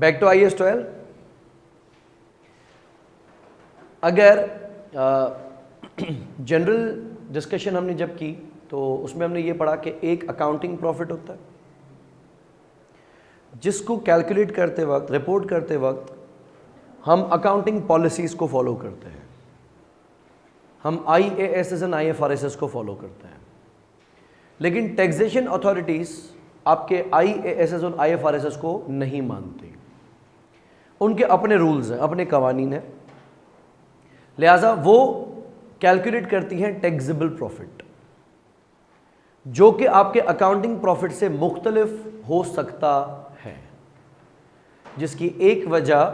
Back to IAS 12। अगर general discussion हमने जब की तो उसमें हमने ये पढ़ा कि एक अकाउंटिंग प्रॉफिट होता है जिसको कैलकुलेट करते वक्त, रिपोर्ट करते वक्त हम अकाउंटिंग पॉलिसीज़ को फॉलो करते हैं, हम IAS एंड IFRS को फॉलो करते हैं। लेकिन टैक्सेशन अथॉरिटीज़ आपके IAS और IFRS को नहीं मानती, उनके अपने रूल्स हैं, अपने कवानीन हैं, लिहाजा वो कैलकुलेट करती हैं टैक्सेबल प्रॉफिट, जो कि आपके अकाउंटिंग प्रॉफिट से मुख्तलिफ हो सकता है, जिसकी एक वजह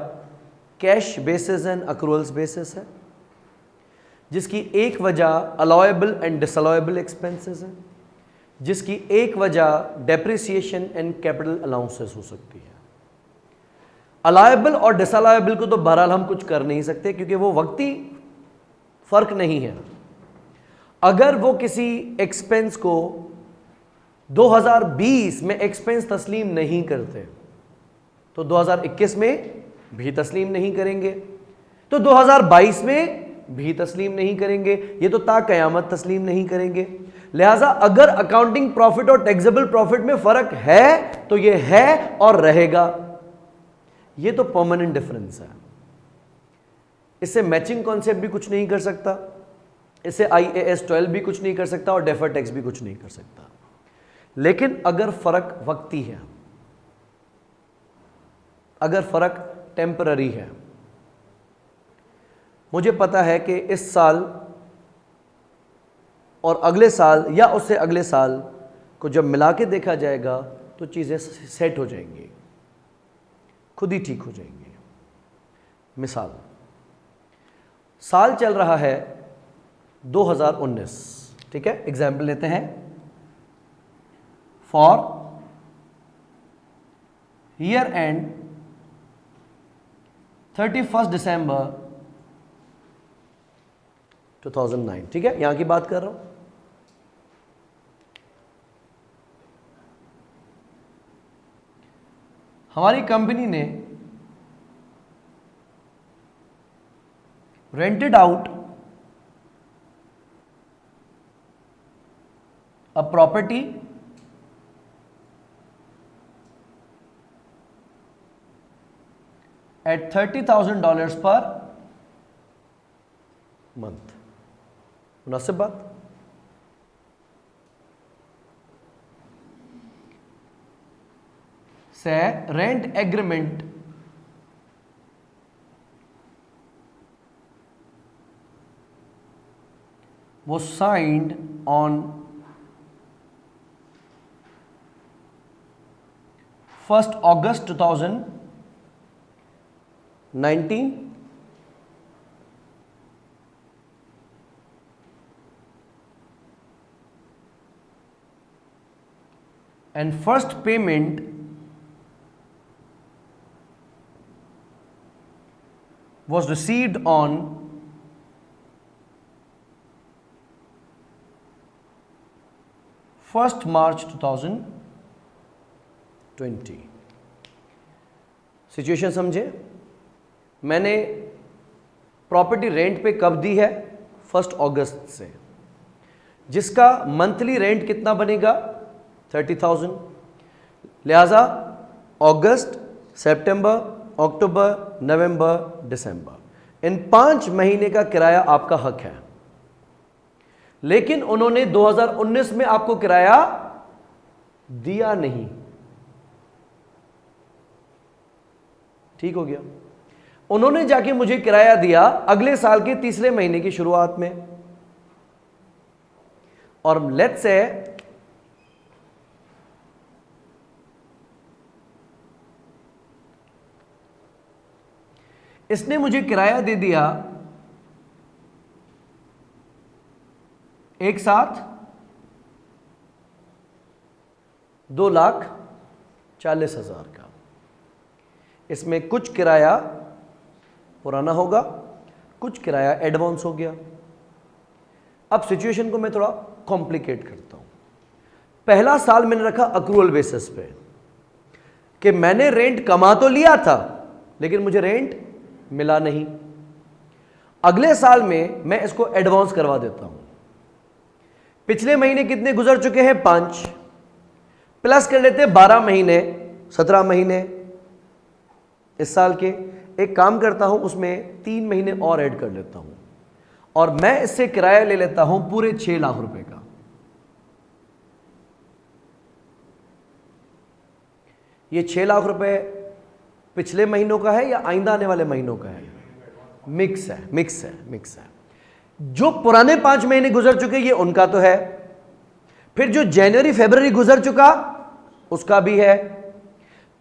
कैश बेसिस एंड अक्रूअल्स बेसिस है, जिसकी एक वजह अलाउएबल एंड डिसअलाउएबल एक्सपेंसेस है, जिसकी एक वजह डेप्रिसिएशन एंड कैपिटल अलाउंसेस हो सकती है। अलाउएबल और डिसअलाउएबल को तो बहरहाल हम कुछ कर नहीं सकते क्योंकि वो वक्ती फर्क नहीं है। अगर वो किसी एक्सपेंस को 2020 में एक्सपेंस तस्लीम नहीं करते तो 2021 में भी तस्लीम नहीं करेंगे, तो 2022 में भी तस्लीम नहीं करेंगे, ये तो ता कयामत तस्लीम नहीं करेंगे। लिहाजा अगर अकाउंटिंग प्रॉफिट और टैक्सेबल प्रॉफिट में फर्क है तो ये है और रहेगा, ये तो परमानेंट डिफरेंस है। इससे मैचिंग कॉन्सेप्ट भी कुछ नहीं कर सकता, इससे IAS 12 भी कुछ नहीं कर सकता और डेफर्ड टैक्स भी कुछ नहीं कर सकता। लेकिन अगर फर्क वक्ती है, अगर फर्क टेम्पररी है, मुझे पता है कि इस साल और अगले साल या उससे अगले साल को जब मिला के देखा जाएगा तो चीज़ें सेट हो जाएंगी, खुद ही ठीक हो जाएंगी। मिसाल, साल चल रहा है 2019, ठीक है, एग्जाम्पल लेते हैं। फॉर ईयर एंड 31 दिसंबर 2009, ठीक है, यहां की बात कर रहा हूं। हमारी कंपनी ने rented out a property at $30,000 per month। मुनासिब बात? से rent agreement was signed on 1st August 2019 and first payment was received on 1st March 2020। Situation समझे? मैंने प्रॉपर्टी रेंट पे कब दी है? 1 अगस्त से, जिसका मंथली रेंट कितना बनेगा? 30,000। लिहाजा अगस्त, सितंबर, अक्टूबर, नवंबर, दिसंबर, इन 5 महीने का किराया आपका हक है। लेकिन उन्होंने 2019 में आपको किराया दिया नहीं, ठीक हो गया। उन्होंने जाके मुझे किराया दिया अगले साल के तीसरे महीने की शुरुआत में, और लेट्स से इसने मुझे किराया दे दिया एक साथ 2,40,000 का। इसमें कुछ किराया पुराना होगा, कुछ किराया एडवांस हो गया। अब सिचुएशन को मैं थोड़ा कॉम्प्लिकेट करता हूं। पहला साल मैंने रखा अक्रूअल बेसिस पे, कि मैंने रेंट कमा तो लिया था लेकिन मुझे रेंट मिला नहीं। अगले साल में मैं इसको एडवांस करवा देता हूं। पिछले महीने कितने गुजर चुके हैं? 5 प्लस कर लेते हैं 12 महीने, 17 महीने इस साल के। एक काम करता हूं, उसमें 3 महीने और ऐड कर लेता हूं और मैं इससे किराया ले लेता हूं पूरे 6 लाख रुपए का। ये 6 लाख रुपए पिछले महीनों का है या आइंदा आने वाले महीनों का है? मिक्स है, मिक्स है, मिक्स है। जो पुराने 5 महीने गुजर चुके ये उनका तो है, फिर जो जनवरी फरवरी गुजर चुका उसका भी है,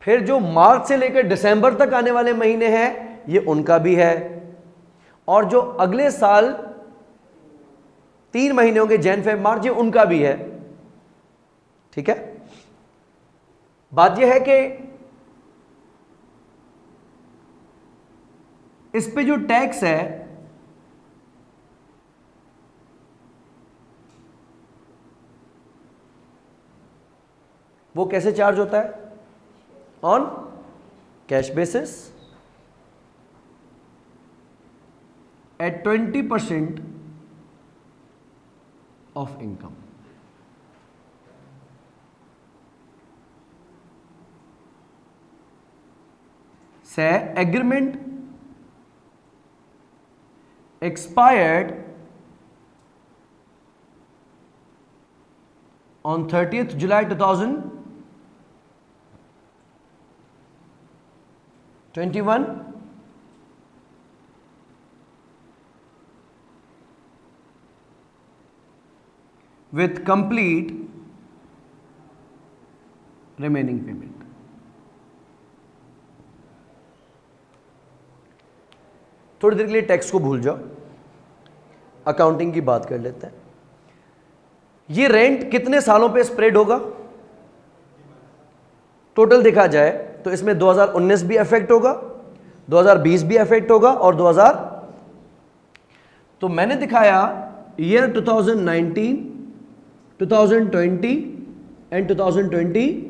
फिर जो मार्च से लेकर दिसंबर तक आने वाले महीने हैं ये उनका भी है, और जो अगले साल 3 महीने होंगे जैन फेब मार्च ये उनका भी है। ठीक है, बात यह है कि इस पे जो टैक्स है वो कैसे चार्ज होता है? On cash basis at 20% of income. से agreement expired on 30th July 2021 with complete remaining payment। थोड़ी देर के लिए टैक्स को भूल जाओ, अकाउंटिंग की बात कर लेते हैं। ये रेंट कितने सालों पे स्प्रेड होगा? टोटल देखा जाए तो इसमें 2019 भी अफेक्ट होगा, 2020 भी अफेक्ट होगा और 2000। तो मैंने दिखाया ईयर 2019, 2020 एंड 2021।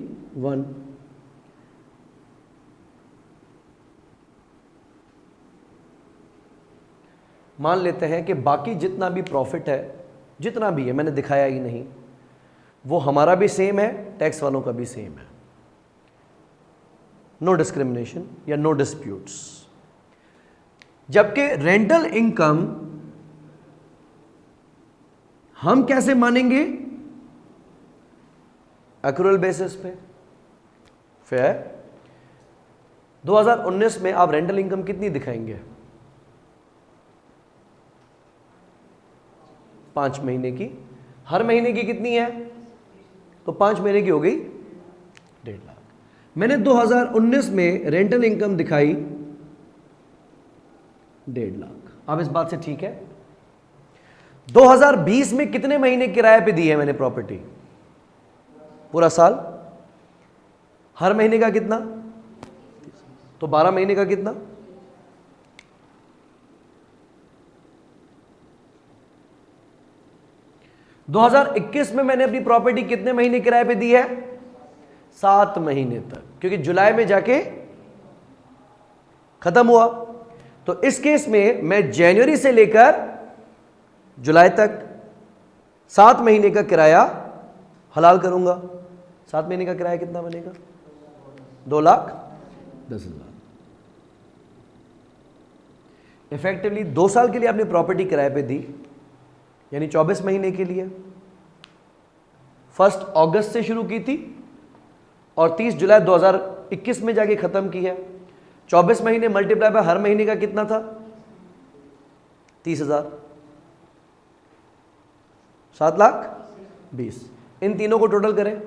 मान लेते हैं कि बाकी जितना भी प्रॉफिट है, जितना भी है, मैंने दिखाया ही नहीं, वो हमारा भी सेम है, टैक्स वालों का भी सेम है। नो डिस्क्रिमिनेशन या नो डिस्प्यूट्स। जबकि रेंटल इनकम हम कैसे मानेंगे? एक्रूअल बेसिस पे। फिर 2019 में आप रेंटल इनकम कितनी दिखाएंगे? 5 महीने की। हर महीने की कितनी है? तो 5 महीने की हो गई 1.5 लाख। मैंने 2019 में रेंटल इनकम दिखाई 1.5 लाख। अब इस बात से ठीक है? 2020 में कितने महीने किराए पे दी है मैंने प्रॉपर्टी? पूरा साल। हर महीने का कितना? तो 12 महीने का कितना? 2021 में मैंने अपनी प्रॉपर्टी कितने महीने किराए पे दी है? 7 महीने तक, क्योंकि जुलाई में जाके खत्म हुआ। तो इस केस में मैं जनवरी से लेकर जुलाई तक 7 महीने का किराया हलाल करूंगा। 7 महीने का किराया कितना बनेगा? 2,10,000। इफेक्टिवली 2 साल के लिए आपने प्रॉपर्टी किराए पे दी, यानी 24 महीने के लिए। 1 अगस्त से शुरू की थी और 30 जुलाई 2021 में जाके खत्म की है। 24 महीने मल्टीप्लाई बाय हर महीने का कितना था? 30,000। 7,20,000। इन तीनों को टोटल करें,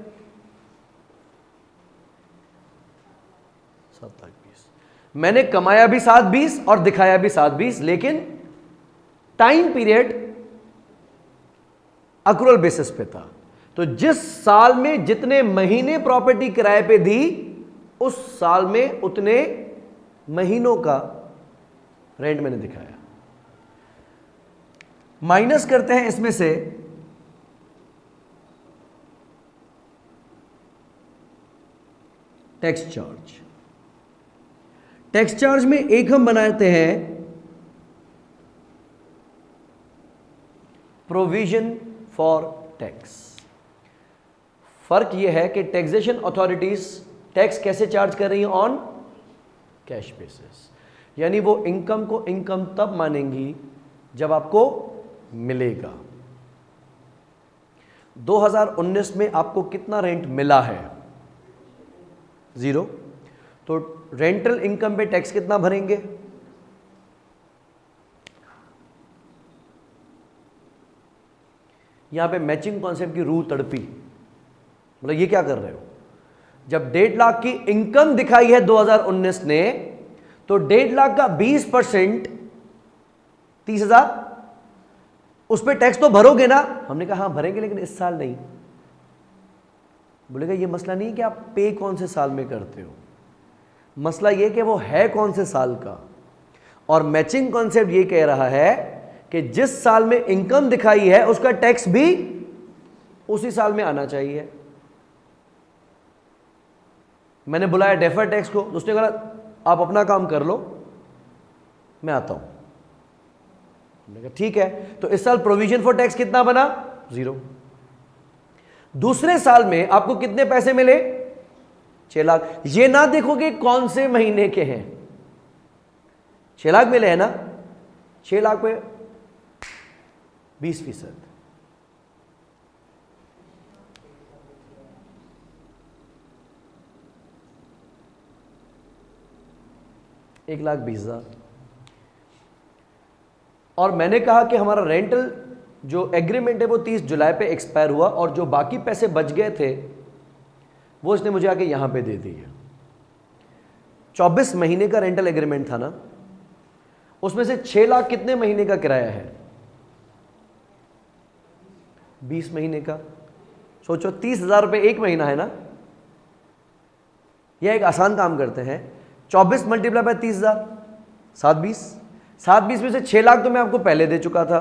7,20,000। मैंने कमाया भी 7,20,000 और दिखाया भी 7,20,000, लेकिन टाइम पीरियड एक्रूअल बेसिस पे था। तो जिस साल में जितने महीने प्रॉपर्टी किराए पे दी, उस साल में उतने महीनों का रेंट मैंने दिखाया। माइनस करते हैं इसमें से टैक्स चार्ज। टैक्स चार्ज में एक हम बनाते हैं प्रोविजन फॉर टैक्स। फर्क यह है कि टैक्सेशन अथॉरिटीज टैक्स कैसे चार्ज कर रही हैं, ऑन कैश बेसिस, यानी वो इनकम को इनकम तब मानेंगी जब आपको मिलेगा। 2019 में आपको कितना रेंट मिला है, 0, तो रेंटल इनकम पे टैक्स कितना भरेंगे, यहां पे मैचिंग कॉन्सेप्ट की रूह तड़पी। मतलब ये क्या कर रहे हो, जब 1.5 लाख की इनकम दिखाई है 2019 ने, तो 1.5 लाख का 20% 30,000 उस पर टैक्स तो भरोगे ना। हमने कहा हाँ भरेंगे, लेकिन इस साल नहीं। बोलेगा ये मसला नहीं कि आप पे कौन से साल में करते हो, मसला ये कि वो है कौन से साल का। और मैचिंग कॉन्सेप्ट ये कह रहा है कि जिस साल में इनकम दिखाई है उसका टैक्स भी उसी साल में आना चाहिए। मैंने बुलाया डेफर टैक्स को, तो उसने कहा आप अपना काम कर लो, मैं आता हूं। हमने कहा ठीक है। तो इस साल प्रोविजन फॉर टैक्स कितना बना, 0। दूसरे साल में आपको कितने पैसे मिले, 6 लाख। ये ना देखोगे कौन से महीने के हैं, 6 लाख मिले हैं ना, 6 लाख पे 20%। $1,20,000। और मैंने कहा कि हमारा रेंटल जो एग्रीमेंट है वो 30 जुलाई पे एक्सपायर हुआ, और जो बाकी पैसे बच गए थे वो इसने मुझे आके यहां पे दे दिए। 24 महीने का रेंटल एग्रीमेंट था ना, उसमें से 6 लाख कितने महीने का किराया है, 20 महीने का। सोचो 30,000 रुपये एक महीना है ना। यह एक आसान काम करते हैं, 24 मल्टीप्लाई बाय 30,000, 720। 720 में से 6 लाख तो मैं आपको पहले दे चुका था,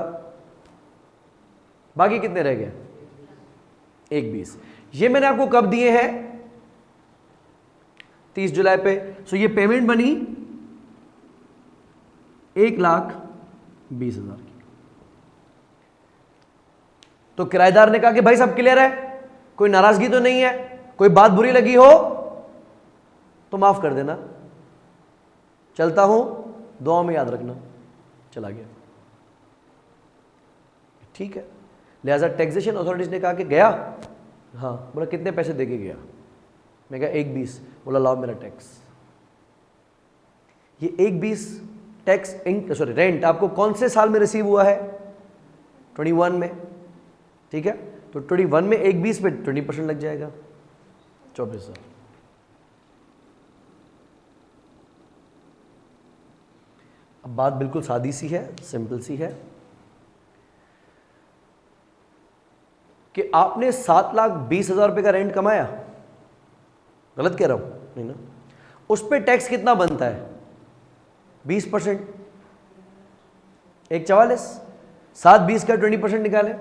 बाकी कितने रह गए, 1,20। ये मैंने आपको कब दिए हैं, 30 जुलाई पे। सो ये पेमेंट बनी 1,20,000 की। तो किराएदार ने कहा कि भाई सब क्लियर है, कोई नाराजगी तो नहीं है, कोई बात बुरी लगी हो तो माफ कर देना, चलता हूं, दुआ में याद रखना। चला गया, ठीक है। लिहाजा टैक्सेशन अथॉरिटीज ने कहा कि गया, हाँ। बोला कितने पैसे देके गया, मैं कहा 1,20। बोला लाओ मेरा टैक्स। ये 1,20 टैक्स रेंट आपको कौन से साल में रिसीव हुआ है, 21 में, ठीक है। तो 21 में 1,20 पे 20% लग जाएगा, 24,000। अब बात बिल्कुल सादी सी है, सिंपल सी है कि आपने 7,20,000 रुपये का रेंट कमाया, गलत कह रहा हूं नहीं ना, उस पर टैक्स कितना बनता है, 20%, 1,44। 7,20 का 20% निकाले,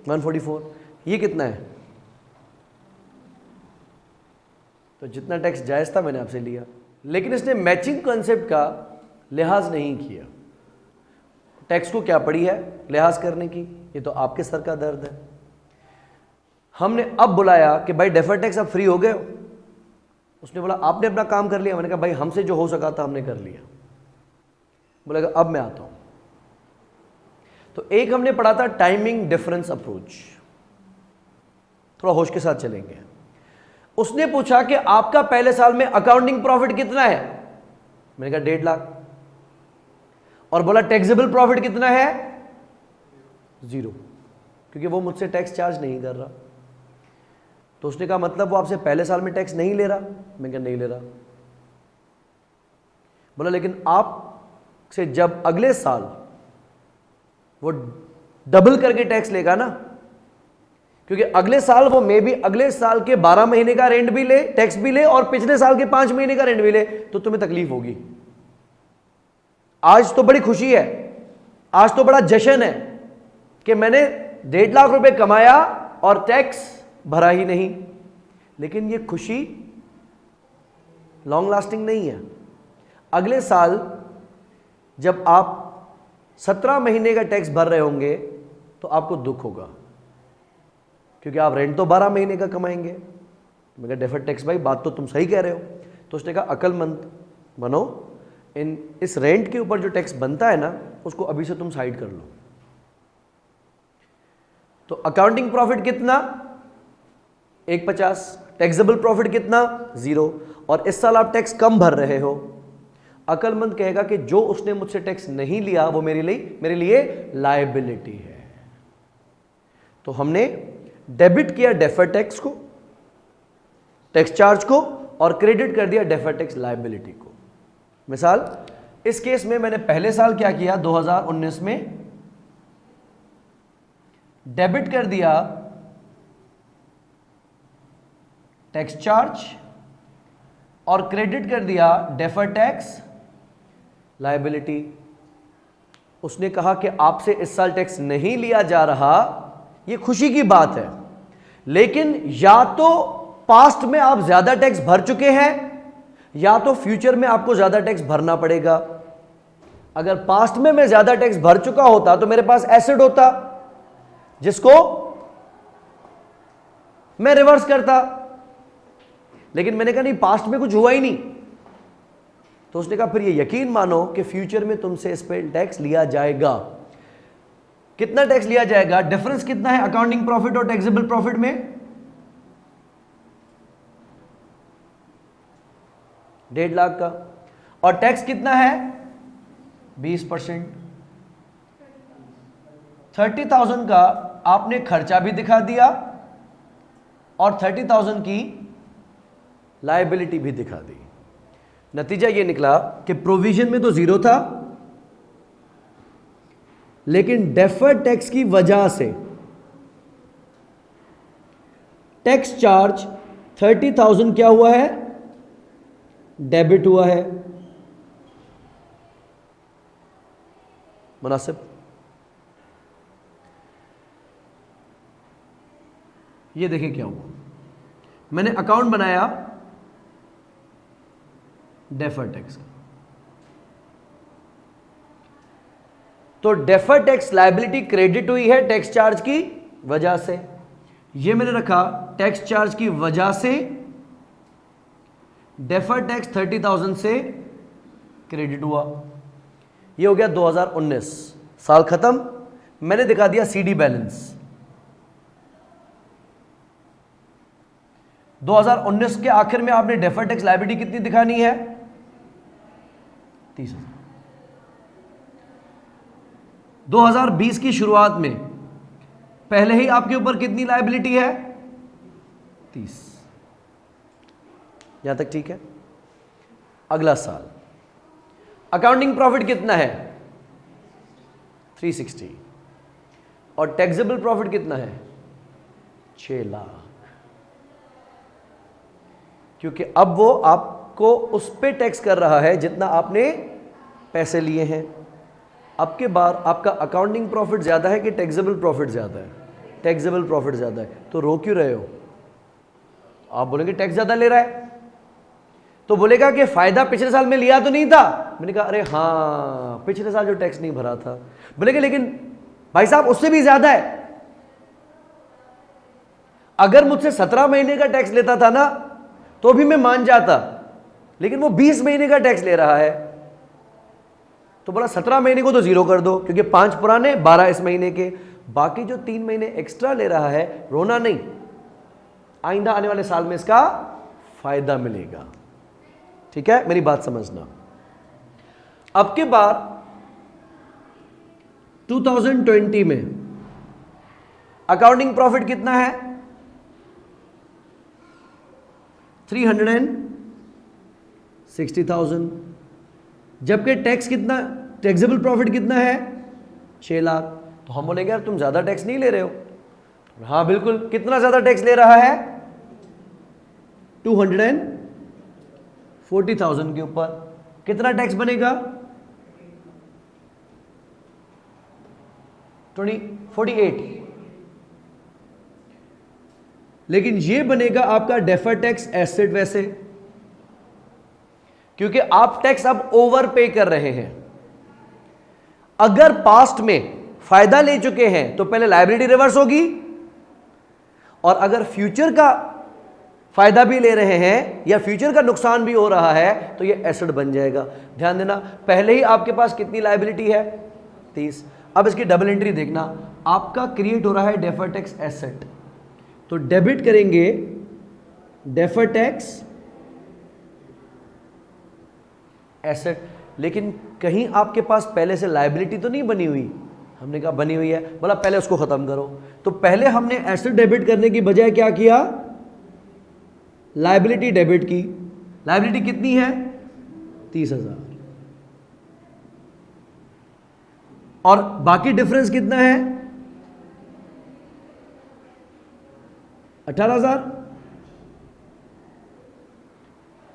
144। ये कितना है, तो जितना टैक्स जायज था मैंने आपसे लिया। लेकिन इसने मैचिंग कॉन्सेप्ट का लिहाज नहीं किया। टैक्स को क्या पड़ी है लिहाज करने की, ये तो आपके सर का दर्द है। हमने अब बुलाया कि भाई डेफर्ड टैक्स अब फ्री हो गए हो। उसने बोला आपने अपना काम कर लिया। मैंने कहा भाई हमसे जो हो सका था हमने कर लिया। बोलेगा अब मैं आता हूं। तो एक हमने पढ़ा था टाइमिंग डिफरेंस अप्रोच, थोड़ा होश के साथ चलेंगे। उसने पूछा कि आपका पहले साल में अकाउंटिंग प्रॉफिट कितना है, मैंने कहा 1.5 लाख, और बोला टैक्सेबल प्रॉफिट कितना है, 0, क्योंकि वो मुझसे टैक्स चार्ज नहीं कर रहा। तो उसने कहा मतलब वो आपसे पहले साल में टैक्स नहीं ले रहा, मैं कहा नहीं ले रहा। बोला लेकिन आपसे जब अगले साल वो डबल करके टैक्स लेगा ना, क्योंकि अगले साल वो मे भी अगले साल के 12 महीने का रेंट भी ले, टैक्स भी ले, और पिछले साल के 5 महीने का रेंट भी ले, तो तुम्हें तकलीफ होगी। आज तो बड़ी खुशी है, आज तो बड़ा जश्न है कि मैंने 1.5 लाख रुपए कमाया और टैक्स भरा ही नहीं। लेकिन ये खुशी लॉन्ग लास्टिंग नहीं है। अगले साल जब आप 17 महीने का टैक्स भर रहे होंगे तो आपको दुख होगा, क्योंकि आप रेंट तो 12 महीने का कमाएंगे। मैं कहा डेफर्ड टैक्स भाई, बात तो तुम सही कह रहे हो। तो उसने कहा अक्लमंद बनो, इस रेंट के ऊपर जो टैक्स बनता है ना, उसको अभी से तुम साइड कर लो। तो अकाउंटिंग प्रॉफिट कितना? 150। टैक्सेबल प्रॉफिट कितना? 0। और इस साल आप टैक्स कम भर रहे हो। अक्लमंद कहेगा कि जो उसने मुझसे टैक्स नहीं लिया वो मेरे लिए लायबिलिटी है। तो हमने डेबिट किया डेफर्ड टैक्स को, टैक्स चार्ज को, और क्रेडिट कर दिया डेफर्ड टैक्स लायबिलिटी को। मिसाल, इस केस में मैंने पहले साल क्या किया, 2019 में डेबिट कर दिया टैक्स चार्ज और क्रेडिट कर दिया डेफर्ड टैक्स लायबिलिटी। उसने कहा कि आपसे इस साल टैक्स नहीं लिया जा रहा, यह खुशी की बात है, लेकिन या तो पास्ट में आप ज्यादा टैक्स भर चुके हैं या तो फ्यूचर में आपको ज्यादा टैक्स भरना पड़ेगा। अगर पास्ट में मैं ज्यादा टैक्स भर चुका होता तो मेरे पास एसेट होता जिसको मैं रिवर्स करता, लेकिन मैंने कहा नहीं, पास्ट में कुछ हुआ ही नहीं। तो उसने कहा फिर ये यकीन मानो कि फ्यूचर में तुमसे इस पे टैक्स लिया जाएगा। कितना टैक्स लिया जाएगा? डिफरेंस कितना है अकाउंटिंग प्रॉफिट और टैक्सेबल प्रॉफिट में? 1.5 लाख का। और टैक्स कितना है? 20%। 30,000 का आपने खर्चा भी दिखा दिया और 30,000 की लायबिलिटी भी दिखा दी। नतीजा ये निकला कि प्रोविजन में तो 0 था, लेकिन डेफर्ड टैक्स की वजह से टैक्स चार्ज 30,000 क्या हुआ है? डेबिट हुआ है। मुनासिब? ये देखें क्या हुआ। मैंने अकाउंट बनाया डेफर्ड टैक्स का, तो डेफर्ड टैक्स लायबिलिटी क्रेडिट हुई है टैक्स चार्ज की वजह से। ये मैंने रखा टैक्स चार्ज की वजह से डेफर्ड टैक्स 30,000 से क्रेडिट हुआ। ये हो गया 2019, साल खत्म। मैंने दिखा दिया सीडी बैलेंस। 2019 के आखिर में आपने डेफर्ड टैक्स लायबिलिटी कितनी दिखानी है? 30,000। 2020 की शुरुआत में पहले ही आपके ऊपर कितनी लायबिलिटी है? 30। यहां तक ठीक है। अगला साल अकाउंटिंग प्रॉफिट कितना है? 360। और टैक्सेबल प्रॉफिट कितना है? 6 लाख। क्योंकि अब वो आपको उस पे टैक्स कर रहा है जितना आपने पैसे लिए हैं। अब के बाद आपका अकाउंटिंग प्रॉफिट ज्यादा है कि टैक्सेबल प्रॉफिट ज्यादा है? टैक्सेबल प्रॉफिट ज्यादा है। तो रो क्यों रहे हो? आप बोलेंगे टैक्स ज्यादा ले रहा है, तो बोलेगा कि फायदा पिछले साल में लिया तो नहीं था। मैंने कहा अरे हाँ, पिछले साल जो टैक्स नहीं भरा था। बोलेंगे लेकिन भाई साहब उससे भी ज्यादा है। अगर मुझसे 17 महीने का टैक्स लेता था ना तो भी मैं मान जाता, लेकिन वो 20 महीने का टैक्स ले रहा है। तो बोला 17 महीने को तो 0 कर दो, क्योंकि 5 पुराने 12 इस महीने के, बाकी जो 3 महीने एक्स्ट्रा ले रहा है, रोना नहीं, आइंदा आने वाले साल में इसका फायदा मिलेगा। ठीक है, मेरी बात समझना। अब के बाद 2020 में अकाउंटिंग प्रॉफिट कितना है? 360,000। जबकि टैक्स कितना, टैक्सेबल प्रॉफिट कितना है? 6 लाख। तो हम बोलेंगे यार तुम ज्यादा टैक्स नहीं ले रहे हो। हाँ बिल्कुल। कितना ज्यादा टैक्स ले रहा है? 240,000 के ऊपर। कितना टैक्स बनेगा? 48। लेकिन ये बनेगा आपका डेफर्ड टैक्स एसेट वैसे, क्योंकि आप टैक्स अब ओवर पे कर रहे हैं। अगर पास्ट में फायदा ले चुके हैं तो पहले लायबिलिटी रिवर्स होगी, और अगर फ्यूचर का फायदा भी ले रहे हैं या फ्यूचर का नुकसान भी हो रहा है तो ये एसेट बन जाएगा। ध्यान देना, पहले ही आपके पास कितनी लायबिलिटी है? 30। अब इसकी डबल एंट्री देखना, आपका क्रिएट हो रहा है डेफर्ड टैक्स एसेट, तो डेबिट करेंगे डेफर्ड टैक्स एसेट, लेकिन कहीं आपके पास पहले से लायबिलिटी तो नहीं बनी हुई? हमने कहा बनी हुई है, बोला पहले उसको खत्म करो। तो पहले हमने एसेट डेबिट करने की बजाय क्या किया? लायबिलिटी डेबिट की। लायबिलिटी कितनी है? 30,000, और बाकी डिफरेंस कितना है? 18,000।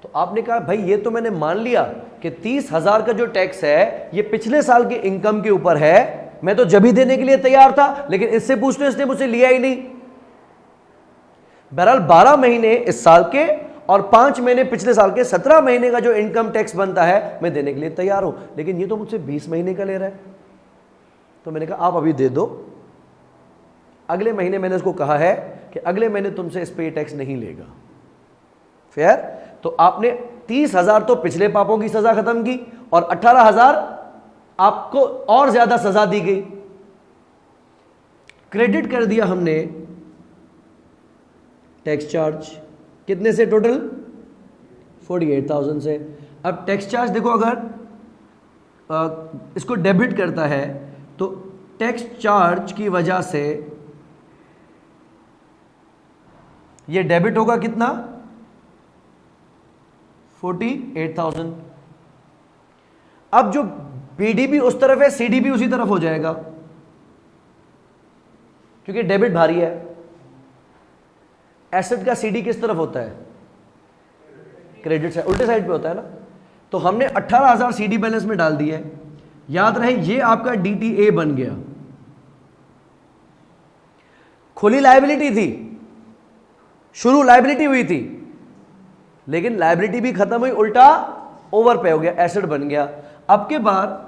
तो आपने कहा भाई ये तो मैंने मान लिया कि 30,000 का जो टैक्स है ये पिछले साल की इनकम के ऊपर है, मैं तो जब ही देने के लिए तैयार था, लेकिन इससे पूछते इसने मुझसे लिया ही नहीं। बहरहाल 12 महीने इस साल के और 5 महीने पिछले साल के, 17 महीने का जो इनकम टैक्स बनता है मैं देने के लिए तैयार हूं, लेकिन ये तो मुझसे 20 महीने का ले रहा है। तो मैंने कहा आप अभी दे दो, अगले महीने मैंने उसको कहा है कि अगले महीने तुमसे इस पे टैक्स नहीं लेगा। फेयर? तो आपने 30,000 तो पिछले पापों की सजा खत्म की, और 18,000 आपको और ज्यादा सजा दी गई। क्रेडिट कर दिया हमने टैक्स चार्ज, कितने से? टोटल 48,000 से। अब टैक्स चार्ज देखो, अगर इसको डेबिट करता है तो टैक्स चार्ज की वजह से ये डेबिट होगा कितना? 48,000। अब जो पीडीबी उस तरफ है, सीडीबी उसी तरफ हो जाएगा, क्योंकि डेबिट भारी है। एसेट का सीडी किस तरफ होता है? क्रेडिट साइड, उल्टे साइड पे होता है ना। तो हमने 18,000 सीडी बैलेंस में डाल दिया है। याद रहे ये आपका डीटीए बन गया। खुली लायबिलिटी थी, शुरू लायबिलिटी हुई थी, लेकिन लायबिलिटी भी खत्म हुई, उल्टा ओवर पे हो गया, एसेट बन गया। अब के बाद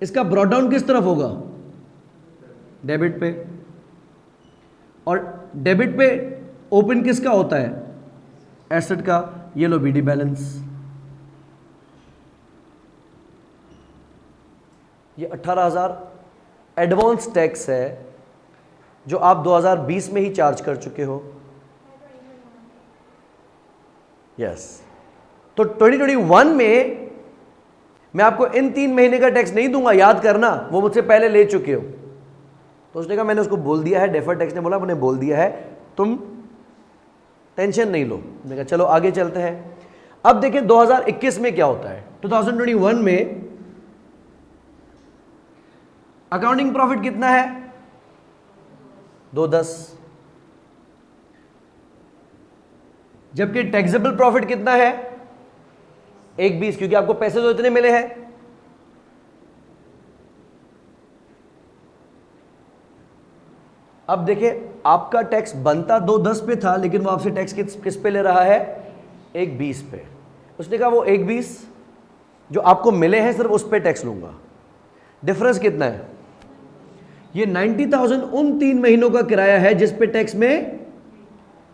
इसका ब्रॉट डाउन किस तरफ होगा? डेबिट पे। और डेबिट पे ओपन किसका होता है? एसेट का। ये लो बीडी बैलेंस। ये 18,000 एडवांस टैक्स है जो आप 2020 में ही चार्ज कर चुके हो। यस। तो 2021 में मैं आपको इन 3 महीने का टैक्स नहीं दूंगा, याद करना, वो मुझसे पहले ले चुके हो। तो उसने कहा मैंने उसको बोल दिया है, डेफर्ड टैक्स ने बोला मैंने बोल दिया है, तुम टेंशन नहीं लो। मैंने कहा चलो आगे चलते हैं। अब देखें 2021 में क्या होता है। 2021 में अकाउंटिंग प्रॉफिट कितना है? 210, जबकि टैक्सेबल प्रॉफिट कितना है? 120, क्योंकि आपको पैसे तो इतने मिले हैं। अब देखिए आपका टैक्स बनता 210 पे था, लेकिन वो आपसे टैक्स किस पे ले रहा है? 120 पे। उसने कहा वो 120 जो आपको मिले हैं सिर्फ उस पे टैक्स लूंगा। डिफरेंस कितना है? ये 90,000 उन 3 महीनों का किराया है जिस पे टैक्स में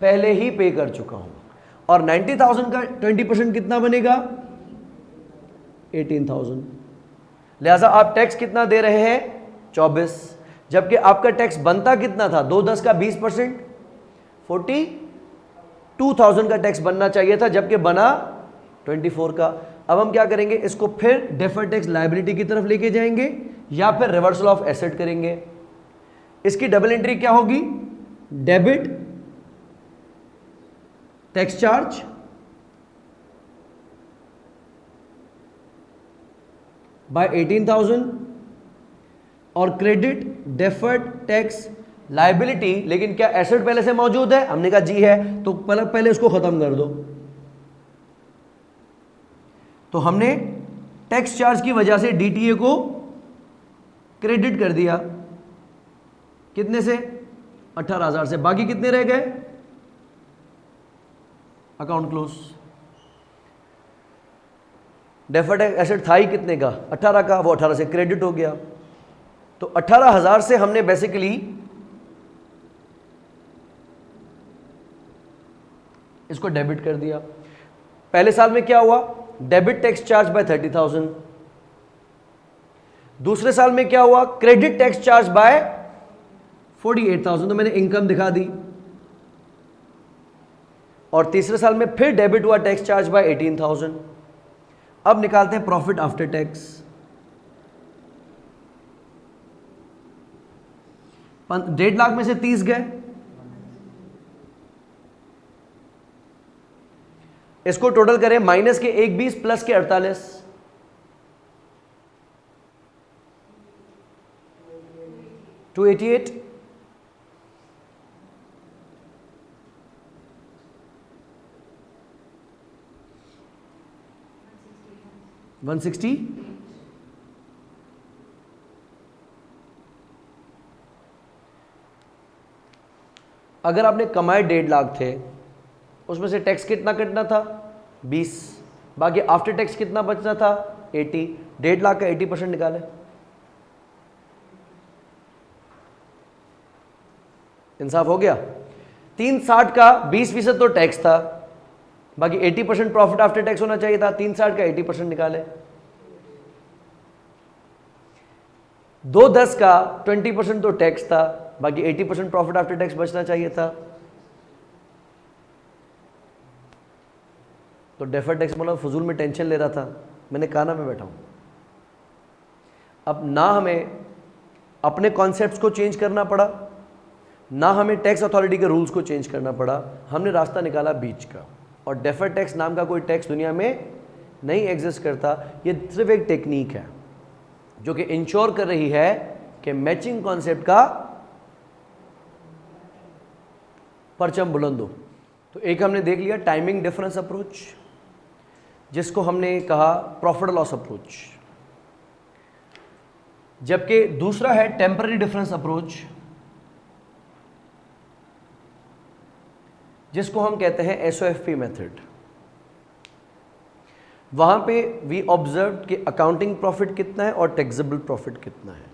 पहले ही पे कर चुका हूं, और 90,000 का 20% कितना बनेगा? 18,000। लिहाजा आप टैक्स कितना दे रहे हैं? 24, जबकि आपका टैक्स बनता कितना था? 210 का 20%, 42,000 का टैक्स बनना चाहिए था, जबकि बना 24 का। अब हम क्या करेंगे? इसको फिर डेफर्ड टैक्स लायबिलिटी की तरफ लेके जाएंगे या फिर रिवर्सल ऑफ एसेट करेंगे। इसकी डबल एंट्री क्या होगी? डेबिट टैक्स चार्ज बाय 18,000 और क्रेडिट डेफर्ड टैक्स लायबिलिटी। लेकिन क्या एसेट पहले से मौजूद है? हमने कहा जी है, तो पहले उसको खत्म कर दो। तो हमने टैक्स चार्ज की वजह से डीटीए को क्रेडिट कर दिया। कितने से? 18,000 से, बाकी कितने रह गए? Account close. डेफर्ड एसेट था ही कितने का? 18 का, वो 18 से क्रेडिट हो गया। तो 18,000 से हमने बेसिकली इसको डेबिट कर दिया। पहले साल में क्या हुआ? Debit tax charge by 30,000। दूसरे साल में क्या हुआ? क्रेडिट टैक्स चार्ज बाय 48,000, तो मैंने इनकम दिखा दी। और तीसरे साल में फिर डेबिट हुआ टैक्स चार्ज बाय 18,000। अब निकालते हैं प्रॉफिट आफ्टर टैक्स। 1.5 लाख में से 30 गए, इसको टोटल करें, माइनस के 120 प्लस के 48, 288, 160, अगर आपने कमाए 1.5 लाख थे, उसमें से टैक्स कितना कटना था? 20, बाकी आफ्टर टैक्स कितना बचना था? 80। 1.5 लाख का 80% निकाले, इंसाफ हो गया। 360 का 20% तो टैक्स था, बाकी 80% प्रॉफिट आफ्टर टैक्स होना चाहिए था। 360 का 80% निकाले। 210 का 20% तो टैक्स था, बाकी 80% प्रॉफिट आफ्टर टैक्स बचना चाहिए था। तो डेफर्ड टैक्स मतलब फजूल में टेंशन ले रहा था, मैंने कहा ना मैं बैठा हूं। अब ना हमें अपने कॉन्सेप्ट्स को चेंज करना पड़ा, ना हमें टैक्स अथॉरिटी के रूल्स को चेंज करना पड़ा, हमने रास्ता निकाला बीच का। और डेफर्ड टैक्स नाम का कोई टैक्स दुनिया में नहीं एग्जिस्ट करता। ये सिर्फ एक टेक्निक है जो कि इंश्योर कर रही है कि मैचिंग कॉन्सेप्ट का परचम बुलंद हो। तो एक हमने देख लिया टाइमिंग डिफरेंस अप्रोच, जिसको हमने कहा प्रॉफिट लॉस अप्रोच, जबकि दूसरा है टेम्पररी डिफरेंस अप्रोच, जिसको हम कहते हैं SOFP मेथड। वहां पे वी ऑब्जर्व कि अकाउंटिंग प्रॉफिट कितना है और टैक्सेबल प्रॉफिट कितना है।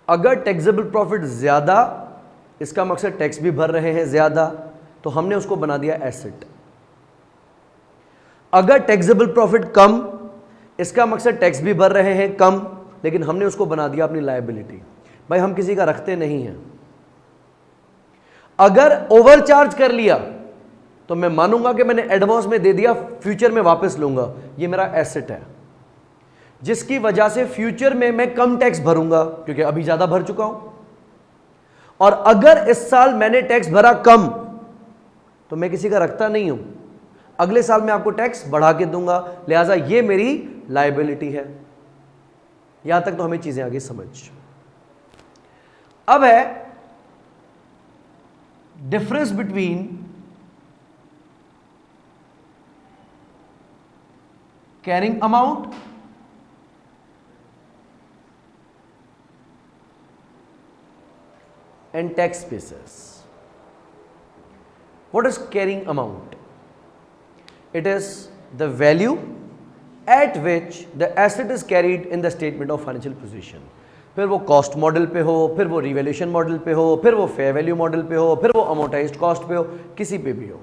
अगर टैक्सेबल प्रॉफिट ज्यादा, इसका मकसद टैक्स भी भर रहे हैं ज्यादा, तो हमने उसको बना दिया एसेट। अगर टैक्सेबल प्रॉफिट कम, इसका मकसद टैक्स भी भर रहे हैं कम, लेकिन हमने उसको बना दिया अपनी लायबिलिटी। भाई हम किसी का रखते नहीं हैं। अगर ओवरचार्ज कर लिया तो मैं मानूंगा कि मैंने एडवांस में दे दिया, फ्यूचर में वापस लूंगा, ये मेरा एसेट है, जिसकी वजह से फ्यूचर में मैं कम टैक्स भरूंगा क्योंकि अभी ज्यादा भर चुका हूं। और अगर इस साल मैंने टैक्स भरा कम, तो मैं किसी का रखता नहीं हूं, अगले साल मैं आपको टैक्स बढ़ा के दूंगा, लिहाजा ये मेरी लायबिलिटी है। यहां तक तो हमें चीजें आगे समझ। अब है difference between carrying amount and tax basis. What is carrying amount? It is the value at which the asset is carried in the statement of financial position. फिर वो कॉस्ट मॉडल पे हो, फिर वो रिवैल्यूएशन मॉडल पे हो, फिर वो फेयर वैल्यू मॉडल पे हो, फिर वो अमोर्टाइज्ड कॉस्ट पे हो, किसी पे भी हो,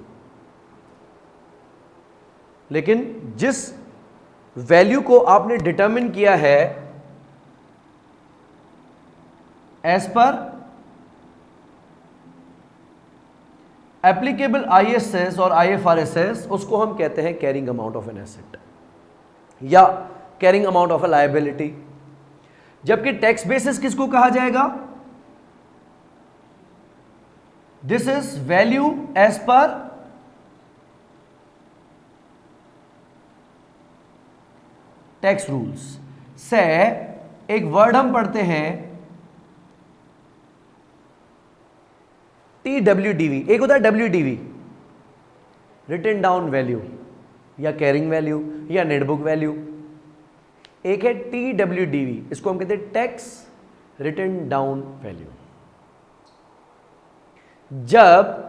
लेकिन जिस वैल्यू को आपने डिटरमिन किया है एज पर एप्लीकेबल ISS और IFRS, उसको हम कहते हैं carrying amount of an asset या carrying amount of a liability. जबकि टैक्स बेसिस किसको कहा जाएगा? This is value as per tax rules से। एक वर्ड हम पढ़ते हैं TWDV, एक होता है WDV, रिटन डाउन वैल्यू या कैरिंग वैल्यू या नेटबुक वैल्यू। एक है TWDV, इसको हम कहते हैं टैक्स रिटन डाउन वैल्यू। जब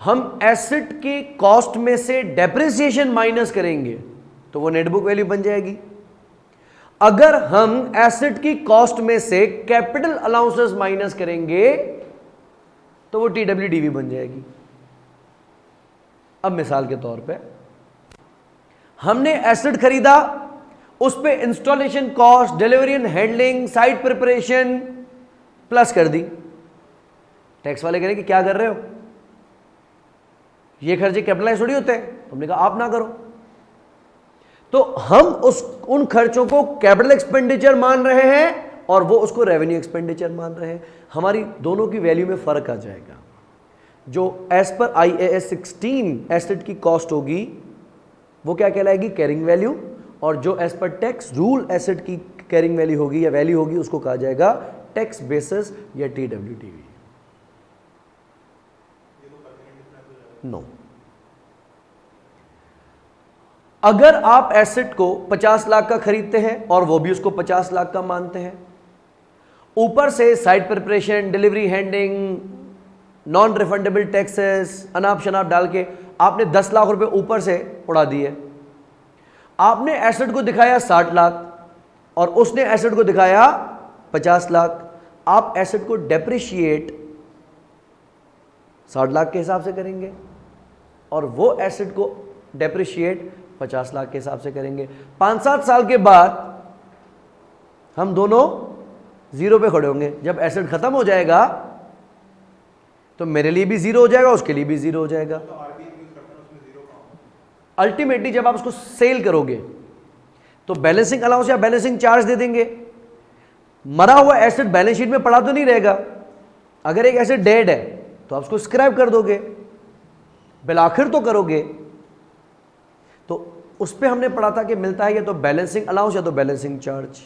हम एसेट की कॉस्ट में से डेप्रिसिएशन माइनस करेंगे तो वो नेट बुक वैल्यू बन जाएगी। अगर हम एसेट की कॉस्ट में से कैपिटल अलाउंसेस माइनस करेंगे तो वो TWDV बन जाएगी। अब मिसाल के तौर पे हमने एसेट खरीदा, उस पे installation cost, delivery and handling, site preparation plus कर दी। टैक्स वाले कह रहे कि क्या कर रहे हो, ये खर्चे कैपिटलाइज थोड़ी होते हैं। हमने कहा आप ना करो। तो हम उन खर्चों को कैपिटल एक्सपेंडिचर मान रहे हैं और वो उसको रेवेन्यू एक्सपेंडिचर मान रहे हैं। हमारी दोनों की वैल्यू में फर्क आ जाएगा। जो एज पर IAS 16 एसेट की कॉस्ट होगी वो क्या कहलाएगी, कैरिंग वैल्यू, और जो as per tax rule asset की कैरिंग वैल्यू होगी या वैल्यू होगी उसको कहा जाएगा टैक्स बेसिस या TWDV। नो। अगर आप एसेट को 50 लाख का खरीदते हैं और वो भी उसको 50 लाख का मानते हैं, ऊपर से site preparation, delivery handling, non refundable taxes, अनाप शनाप डाल के आपने 10 लाख रुपए ऊपर से उड़ा दिए। आपने एसेट को दिखाया 60 लाख और उसने एसेट को दिखाया 50 लाख। आप एसेट को डेप्रिशिएट 60 लाख के हिसाब से करेंगे और वो एसेट को डेप्रिशिएट 50 लाख के हिसाब से करेंगे। 5-7 साल के बाद हम दोनों जीरो पे खड़े होंगे। जब एसेट खत्म हो जाएगा तो मेरे लिए भी जीरो हो जाएगा, उसके लिए भी जीरो हो जाएगा। अल्टीमेटली जब आप उसको सेल करोगे तो बैलेंसिंग अलाउंस या बैलेंसिंग चार्ज दे देंगे। मरा हुआ एसेट बैलेंस शीट में पड़ा तो नहीं रहेगा। अगर एक एसेट डेड है तो आप उसको स्क्रैप कर दोगे, बिलाखिर तो करोगे। तो उस पे हमने पढ़ा था कि मिलता है या तो बैलेंसिंग अलाउंस या तो बैलेंसिंग चार्ज।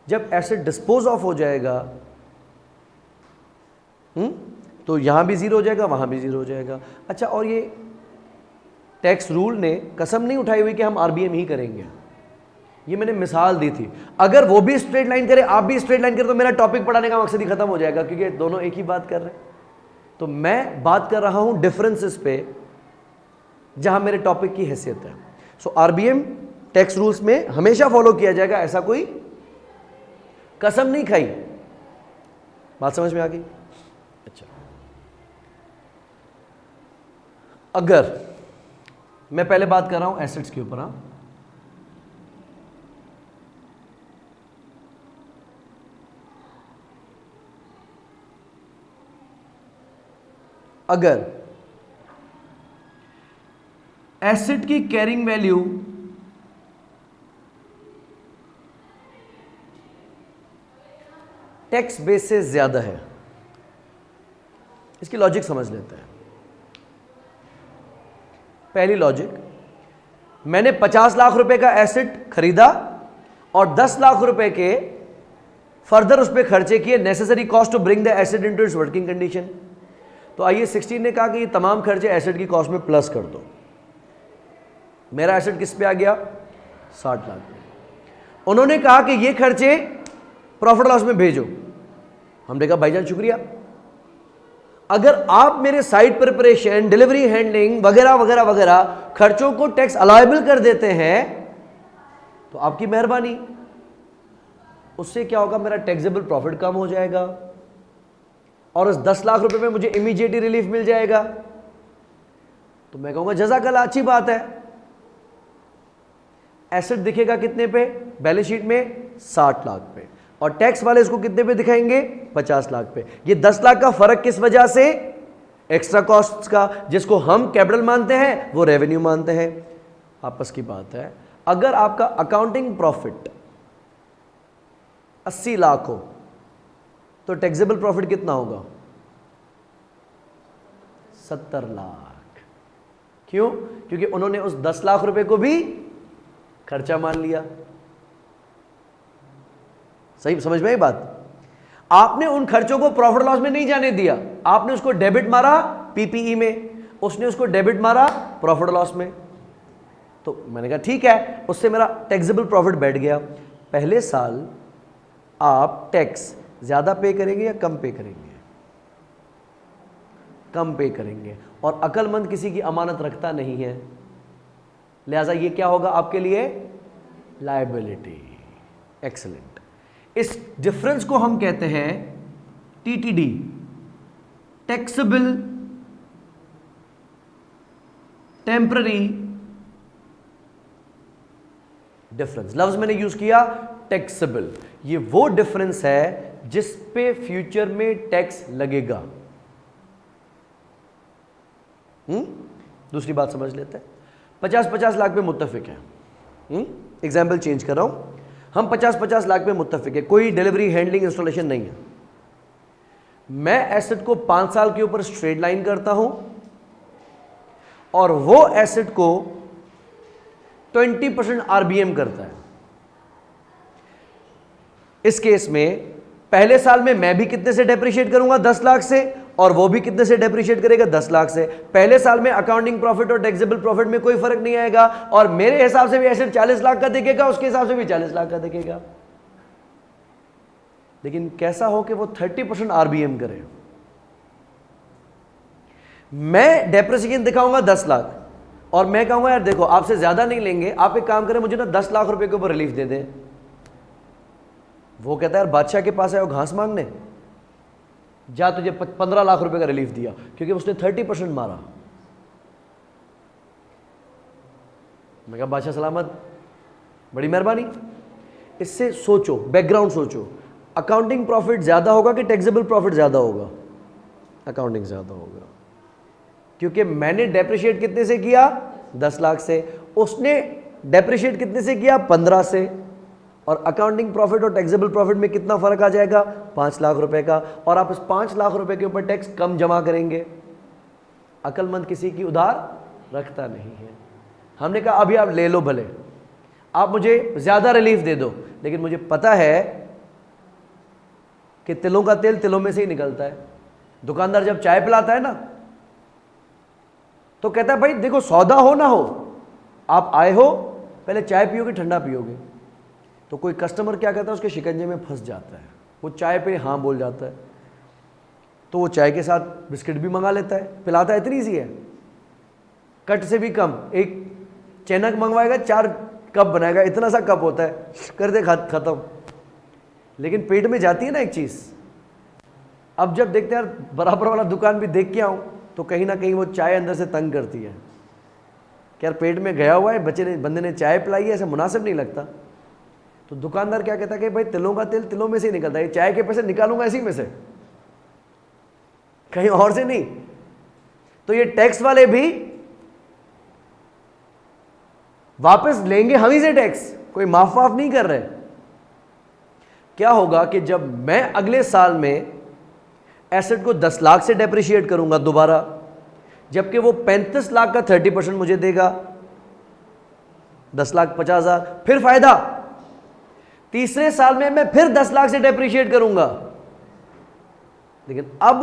जब एसेट डिस्पोज ऑफ हो जाएगा तो यहां भी जीरो हो जाएगा, वहां भी जीरो हो जाएगा। अच्छा, और ये टैक्स रूल ने कसम नहीं उठाई हुई कि हम RBM ही करेंगे। ये मैंने मिसाल दी थी। अगर वो भी स्ट्रेट लाइन करे, आप भी स्ट्रेट लाइन करे, तो मेरा टॉपिक पढ़ाने का मकसद ही खत्म हो जाएगा, क्योंकि दोनों एक ही बात कर रहे हैं। तो मैं बात कर रहा हूं डिफरेंसेस पे जहां मेरे टॉपिक की हैसियत है। सो RBM टैक्स रूल्स में हमेशा फॉलो किया जाएगा, ऐसा कोई कसम नहीं खाई। बात समझ में आ गई? अच्छा, अगर मैं पहले बात कर रहा हूं एसेट्स के ऊपर। अगर एसेट की कैरिंग वैल्यू टैक्स बेस से ज्यादा है, इसकी लॉजिक समझ लेते हैं। पहली लॉजिक, मैंने 50 लाख रुपए का एसेट खरीदा और 10 लाख रुपए के फर्दर उस पर खर्चे किए, necessary cost to bring the asset into its working condition. तो IAS 16 ने कहा कि ये तमाम खर्चे एसेट की कॉस्ट में प्लस कर दो। मेरा एसेट किस पे आ गया? 60 लाख पे। उन्होंने कहा कि ये खर्चे प्रॉफिट लॉस में भेजो। हमने कहा भाईजान शुक्रिया। अगर आप मेरे साइट प्रिपरेशन, डिलीवरी हैंडलिंग वगैरह वगैरह वगैरह खर्चों को टैक्स अलायबल कर देते हैं तो आपकी मेहरबानी। उससे क्या होगा? मेरा टैक्सेबल प्रॉफिट कम हो जाएगा और उस 10 लाख रुपए में मुझे इमीडिएट रिलीफ मिल जाएगा। तो मैं कहूंगा जज़ाकल्लाह, अच्छी बात है। एसेट दिखेगा कितने पे? बैलेंस शीट में 60 लाख पे, और टैक्स वाले इसको कितने पे दिखाएंगे? 50 लाख पे। ये 10 लाख का फर्क किस वजह से? एक्स्ट्रा कॉस्ट्स का, जिसको हम कैपिटल मानते हैं वो रेवेन्यू मानते हैं। आपस की बात है। अगर आपका अकाउंटिंग प्रॉफिट 80 लाख हो तो टैक्सेबल प्रॉफिट कितना होगा? 70 लाख। क्यों? क्योंकि उन्होंने उस 10 लाख रुपए को भी खर्चा मान लिया। सही समझ में आई बात? आपने उन खर्चों को प्रॉफिट लॉस में नहीं जाने दिया, आपने उसको डेबिट मारा PPE में, उसने उसको डेबिट मारा प्रॉफिट लॉस में। तो मैंने कहा ठीक है, उससे मेरा टैक्सेबल प्रॉफिट बैठ गया। पहले साल आप टैक्स ज्यादा पे करेंगे या कम पे करेंगे? कम पे करेंगे। और अक्लमंद किसी की अमानत रखता नहीं है, लिहाजा ये क्या होगा आपके लिए? लायबिलिटी। एक्सीलेंट। इस डिफरेंस को हम कहते हैं टीटीडी, टैक्सेबल टेम्पररी डिफरेंस। लफ्ज मैंने यूज किया टैक्सेबल। ये वो डिफरेंस है जिस पे फ्यूचर में टैक्स लगेगा। दूसरी बात समझ लेते हैं। 50-50 लाख पे मुत्तफिक है। एग्जाम्पल चेंज कर रहा हूं। हम 50-50 लाख पे मुत्तफिक है, कोई डिलीवरी हैंडलिंग इंस्टॉलेशन नहीं है। मैं एसेट को 5 साल के ऊपर स्ट्रेट लाइन करता हूं और वो एसेट को 20% आरबीएम करता है। इस केस में पहले साल में मैं भी कितने से डेप्रिशिएट करूंगा? 10 लाख से, और वो भी कितने से डेप्रिशिएट करेगा? 10 लाख से। पहले साल में अकाउंटिंग प्रॉफिट और टैक्सेबल प्रॉफिट में कोई फर्क नहीं आएगा, और मेरे हिसाब से भी एसेट 40 लाख का दिखेगा, उसके हिसाब से भी 40 लाख का दिखेगा। लेकिन कैसा हो कि वो 30% आरबीएम करे। मैं डेप्रिसिएशन दिखाऊंगा 10 लाख और मैं कहूंगा यार देखो आपसे ज्यादा नहीं लेंगे, आप एक काम करें मुझे ना 10 लाख रुपए के ऊपर रिलीफ दे दें। वो कहता है यार बादशाह के पास आए घास मांगने, जा तुझे 15 लाख रुपए का रिलीफ दिया, क्योंकि उसने 30% मारा। मैं कहा बादशाह सलामत, बड़ी मेहरबानी। इससे सोचो, बैकग्राउंड सोचो, अकाउंटिंग प्रॉफिट ज्यादा होगा कि टैक्सेबल प्रॉफिट ज्यादा होगा? अकाउंटिंग ज्यादा होगा, क्योंकि मैंने डेप्रिशिएट कितने से किया? 10 लाख से। उसने डेप्रिशिएट कितने से किया? 15 से। और अकाउंटिंग प्रॉफिट और टैक्सेबल प्रॉफिट में कितना फर्क आ जाएगा? 5 लाख रुपए का। और आप इस 5 लाख रुपए के ऊपर टैक्स कम जमा करेंगे। अक्लमंद किसी की उधार रखता नहीं है। हमने कहा अभी आप ले लो, भले आप मुझे ज्यादा रिलीफ दे दो, लेकिन मुझे पता है कि तिलों का तेल तिलों में से ही निकलता है। दुकानदार जब चाय पिलाता है ना तो कहता है भाई देखो सौदा हो ना हो, आप आए हो पहले चाय पियोगे ठंडा पियोगे। तो कोई कस्टमर क्या कहता है, उसके शिकंजे में फंस जाता है, वो चाय पे हाँ बोल जाता है, तो वो चाय के साथ बिस्किट भी मंगा लेता है, पिलाता है। इतनी सी है, कट से भी कम, एक चैनक मंगवाएगा 4 कप बनाएगा, इतना सा कप होता है, कर दे खत्म। लेकिन पेट में जाती है ना एक चीज़। अब जब देखते हैं यार बराबर वाला दुकान भी देख के आऊँ तो कहीं ना कहीं वो चाय अंदर से तंग करती है कि यार पेट में गया हुआ है, बंदे ने चाय पिलाई है, ऐसा मुनासिब नहीं लगता। तो दुकानदार क्या कहता है कि भाई तिलों का तेल तिलों में से ही निकलता है, चाय के पैसे निकालूंगा इसी में से, कहीं और से नहीं। तो ये टैक्स वाले भी वापस लेंगे हम ही से टैक्स, कोई माफ नहीं कर रहे। क्या होगा कि जब मैं अगले साल में एसेट को 10 लाख से डेप्रिशिएट करूंगा दोबारा, जबकि वो 35 लाख का 30% मुझे देगा, 10,50,000, फिर फायदा। तीसरे साल में मैं फिर 10 लाख से डेप्रिशिएट करूंगा, लेकिन अब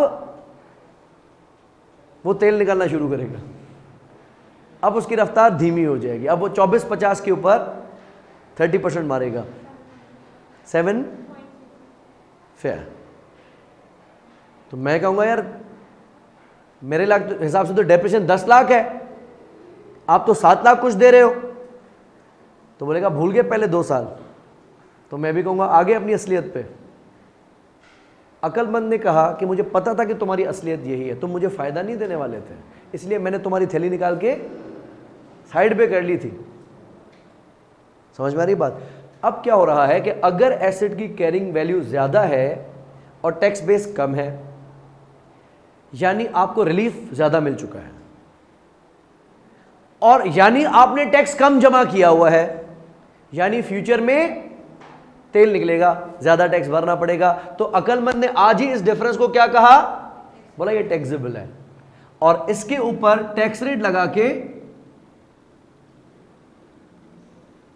वो तेल निकालना शुरू करेगा, अब उसकी रफ्तार धीमी हो जाएगी, अब वो 24-50 के ऊपर 30% मारेगा। 7 फेयर। तो मैं कहूंगा यार मेरे हिसाब से तो डेप्रिसिएशन 10 लाख है, आप तो 7 लाख कुछ दे रहे हो। तो बोलेगा भूल गए पहले 2 साल। तो मैं भी कहूंगा आगे अपनी असलियत पे। अक्लमंद ने कहा कि मुझे पता था कि तुम्हारी असलियत यही है, तुम मुझे फायदा नहीं देने वाले थे, इसलिए मैंने तुम्हारी थैली निकाल के साइड पे कर ली थी। समझ में आ रही बात? अब क्या हो रहा है कि अगर एसेट की कैरिंग वैल्यू ज्यादा है और टैक्स बेस कम है, यानी आपको रिलीफ ज्यादा मिल चुका है, और यानी आपने टैक्स कम जमा किया हुआ है, यानी फ्यूचर में तेल निकलेगा, ज्यादा टैक्स भरना पड़ेगा। तो अक्लमंद ने आज ही इस डिफरेंस को क्या कहा? बोला ये टैक्सेबल है, और इसके ऊपर टैक्स रेट लगा के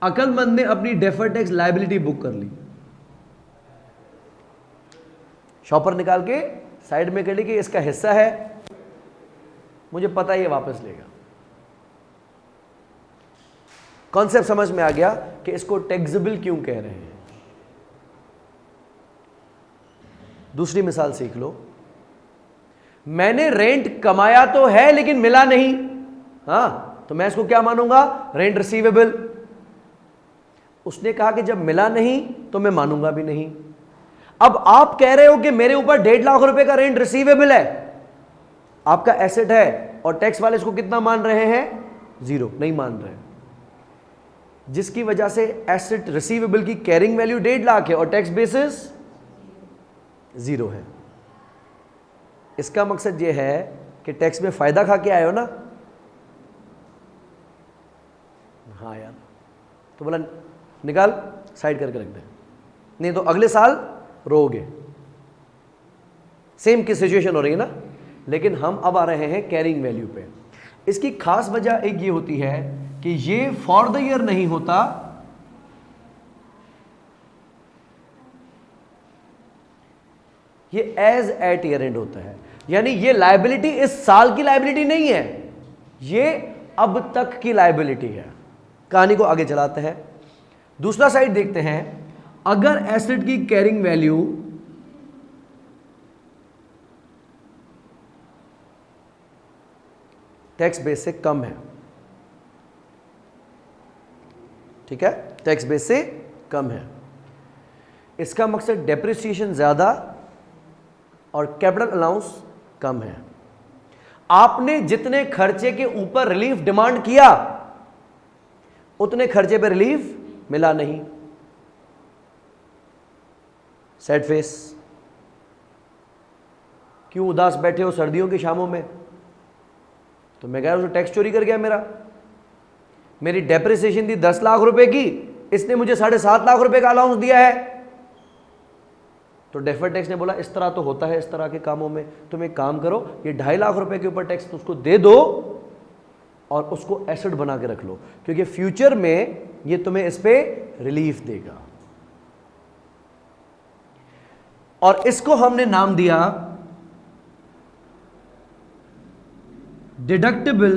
अक्लमंद ने अपनी डेफर्ड टैक्स लायबिलिटी बुक कर ली, शॉपर निकाल के साइड में कर ली कि इसका हिस्सा है, मुझे पता है ये वापस लेगा। कॉन्सेप्ट समझ में आ गया कि इसको टैक्सेबल क्यों कह रहे हैं। दूसरी मिसाल सीख लो। मैंने रेंट कमाया तो है लेकिन मिला नहीं, हाँ, तो मैं इसको क्या मानूंगा? Rent receivable. उसने कहा कि जब मिला नहीं तो मैं मानूंगा भी नहीं। अब आप कह रहे हो कि मेरे ऊपर 1.5 लाख रुपए का रेंट रिसीवेबल है, आपका एसेट है, और टैक्स वाले इसको कितना मान रहे हैं? 0, नहीं मान रहे, जिसकी वजह से एसेट रिसीवेबल की कैरिंग वैल्यू 1.5 लाख है और टैक्स बेसिस 0 है। इसका मकसद यह है कि टैक्स में फायदा खा के आए हो ना? हाँ यार, तो बोला निकाल, साइड करके रख दे, नहीं तो अगले साल रोगे। सेम की सिचुएशन हो रही है ना, लेकिन हम अब आ रहे हैं कैरिंग वैल्यू पे। इसकी खास वजह एक ये होती है कि ये फॉर द ईयर नहीं होता, ये एज एट ईयर एंड होता है। यानी ये लायबिलिटी इस साल की लायबिलिटी नहीं है, ये अब तक की लायबिलिटी है। कहानी को आगे चलाते हैं, दूसरा साइड देखते हैं। अगर एसेट की कैरिंग वैल्यू टैक्स बेस से कम है, ठीक है, टैक्स बेस से कम है, इसका मकसद डेप्रिसिएशन ज्यादा और कैपिटल अलाउंस कम है। आपने जितने खर्चे के ऊपर रिलीफ डिमांड किया उतने खर्चे पे रिलीफ मिला नहीं, सैड फेस। क्यों उदास बैठे हो सर्दियों की शामों में? तो मैं कह रहा हूं टैक्स चोरी कर गया मेरा। मेरी डेप्रिसिएशन थी 10 लाख रुपए की, इसने मुझे 7.5 लाख रुपए का अलाउंस दिया है। तो डेफर्ड टैक्स ने बोला इस तरह तो होता है इस तरह के कामों में, तुम एक काम करो, ये 2.5 लाख रुपए के ऊपर टैक्स उसको दे दो और उसको एसेट बना के रख लो, क्योंकि फ्यूचर में ये तुम्हें इस पे रिलीफ देगा। और इसको हमने नाम दिया डिडक्टेबल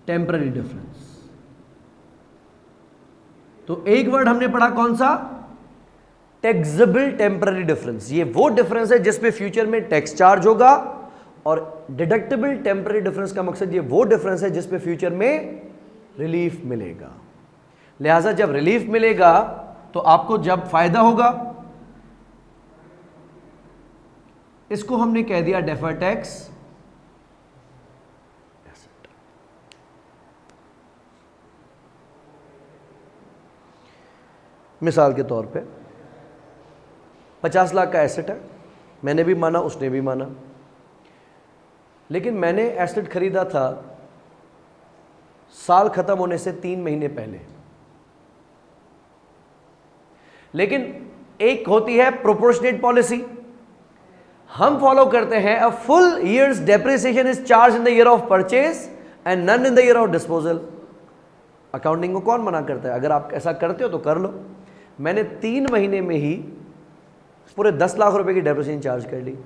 टेम्पररी डिफरेंस। तो एक वर्ड हमने पढ़ा कौन सा? Taxable temporary difference. ये वो डिफरेंस है जिस पे फ्यूचर में टैक्स चार्ज होगा, और डिडक्टेबल टेम्पररी डिफरेंस का मकसद ये वो डिफरेंस है जिस पे फ्यूचर में रिलीफ मिलेगा। लिहाजा जब रिलीफ मिलेगा तो आपको जब फायदा होगा, इसको हमने कह दिया डेफर्ड टैक्स एसेट। मिसाल के तौर पे 50 लाख का एसेट है, मैंने भी माना उसने भी माना, लेकिन मैंने एसेट खरीदा था साल खत्म होने से 3 महीने पहले। लेकिन एक होती है प्रोपोर्शनेट पॉलिसी, हम फॉलो करते हैं a full year's depreciation is charge in the year of purchase and none in the year of disposal. Accounting को कौन मना करता है? अगर आप ऐसा करते हो तो कर लो। मैंने 3 महीने में ही पूरे 10 लाख रुपए की डेप्रिसिएशन चार्ज कर ली,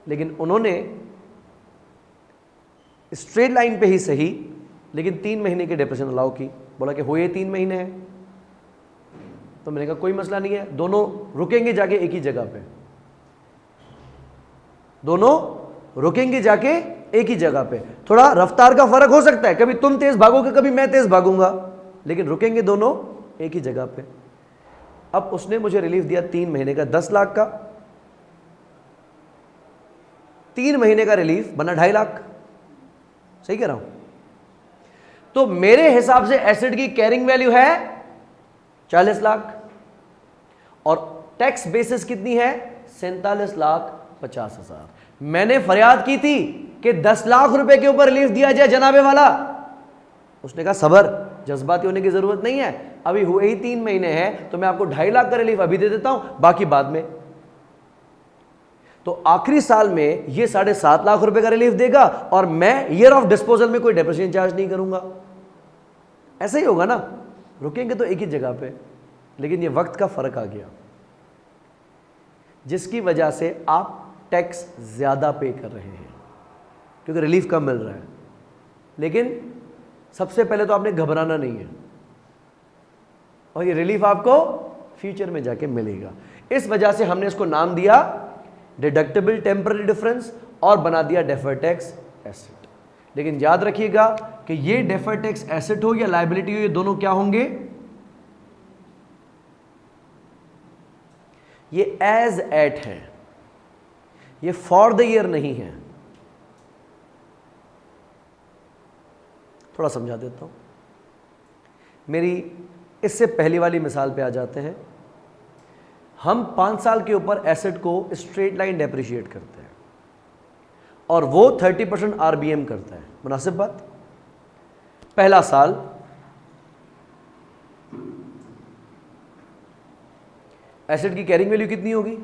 लेकिन उन्होंने स्ट्रेट लाइन पे ही सही, लेकिन 3 महीने की डेप्रिसिएशन अलाउ की। बोला कि हुए 3 महीने हैं, तो मैंने कहा कोई मसला नहीं है, दोनों रुकेंगे जाके एक ही जगह पे, दोनों रुकेंगे जाके एक ही जगह पे। थोड़ा रफ्तार का फर्क हो सकता है, कभी तुम तेज भागोगे कभी मैं तेज भागूंगा, लेकिन रुकेंगे दोनों एक ही जगह पे। अब उसने मुझे रिलीफ दिया 3 महीने का 10 लाख का, 3 महीने का रिलीफ बना 2.5 लाख। सही कह रहा हूं? तो मेरे हिसाब से एसेट की कैरिंग वैल्यू है 40 लाख और टैक्स बेसिस कितनी है? 47,50,000। मैंने फरियाद की थी कि 10 लाख रुपए के ऊपर रिलीफ दिया जाए जनाबे वाला। उसने कहा सबर, जज्बाती होने की जरूरत नहीं है, अभी हुए ही 3 महीने हैं, तो मैं आपको 2.5 लाख का रिलीफ अभी दे देता हूं, बाकी बाद में। तो आखिरी साल में ये 7.5 लाख रुपए का रिलीफ देगा और मैं ईयर ऑफ डिस्पोजल में कोई डेप्रिसिएशन चार्ज नहीं करूंगा। ऐसा ही होगा ना, रुकेंगे तो एक ही जगह पे, लेकिन ये वक्त का फर्क आ गया, जिसकी वजह से आप टैक्स ज्यादा पे कर रहे हैं क्योंकि रिलीफ कम मिल रहा है। लेकिन सबसे पहले तो आपने घबराना नहीं है, और ये रिलीफ आपको फ्यूचर में जाके मिलेगा। इस वजह से हमने इसको नाम दिया डिडक्टेबल टेम्पररी डिफरेंस और बना दिया डेफर्ड टैक्स एसेट। लेकिन याद रखिएगा कि ये डेफर्ड टैक्स एसेट हो या लायबिलिटी हो, ये दोनों क्या होंगे? ये एज एट है, ये फॉर द ईयर नहीं है। थोड़ा समझा देता हूं। मेरी इससे पहली वाली मिसाल पे आ जाते हैं। हम 5 साल के ऊपर एसेट को स्ट्रेट लाइन डेप्रिशिएट करते हैं और वो 30% आरबीएम करता है। मुनासिब बात? पहला साल एसेट की कैरिंग वैल्यू कितनी होगी?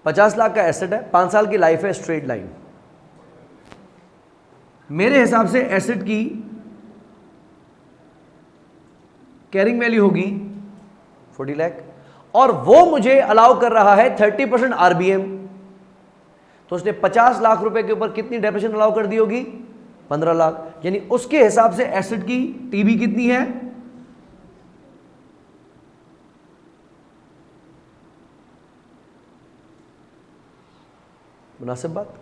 50 लाख का एसेट है, 5 साल की लाइफ है, स्ट्रेट लाइन। मेरे हिसाब से एसेट की कैरिंग वैल्यू होगी 40 लाख और वो मुझे अलाउ कर रहा है 30% आरबीएम। तो उसने 50 लाख रुपए के ऊपर कितनी डेप्रिसिएशन अलाउ कर दी होगी? 15 लाख। यानी उसके हिसाब से एसेट की टीबी कितनी है? मुनासिब बात?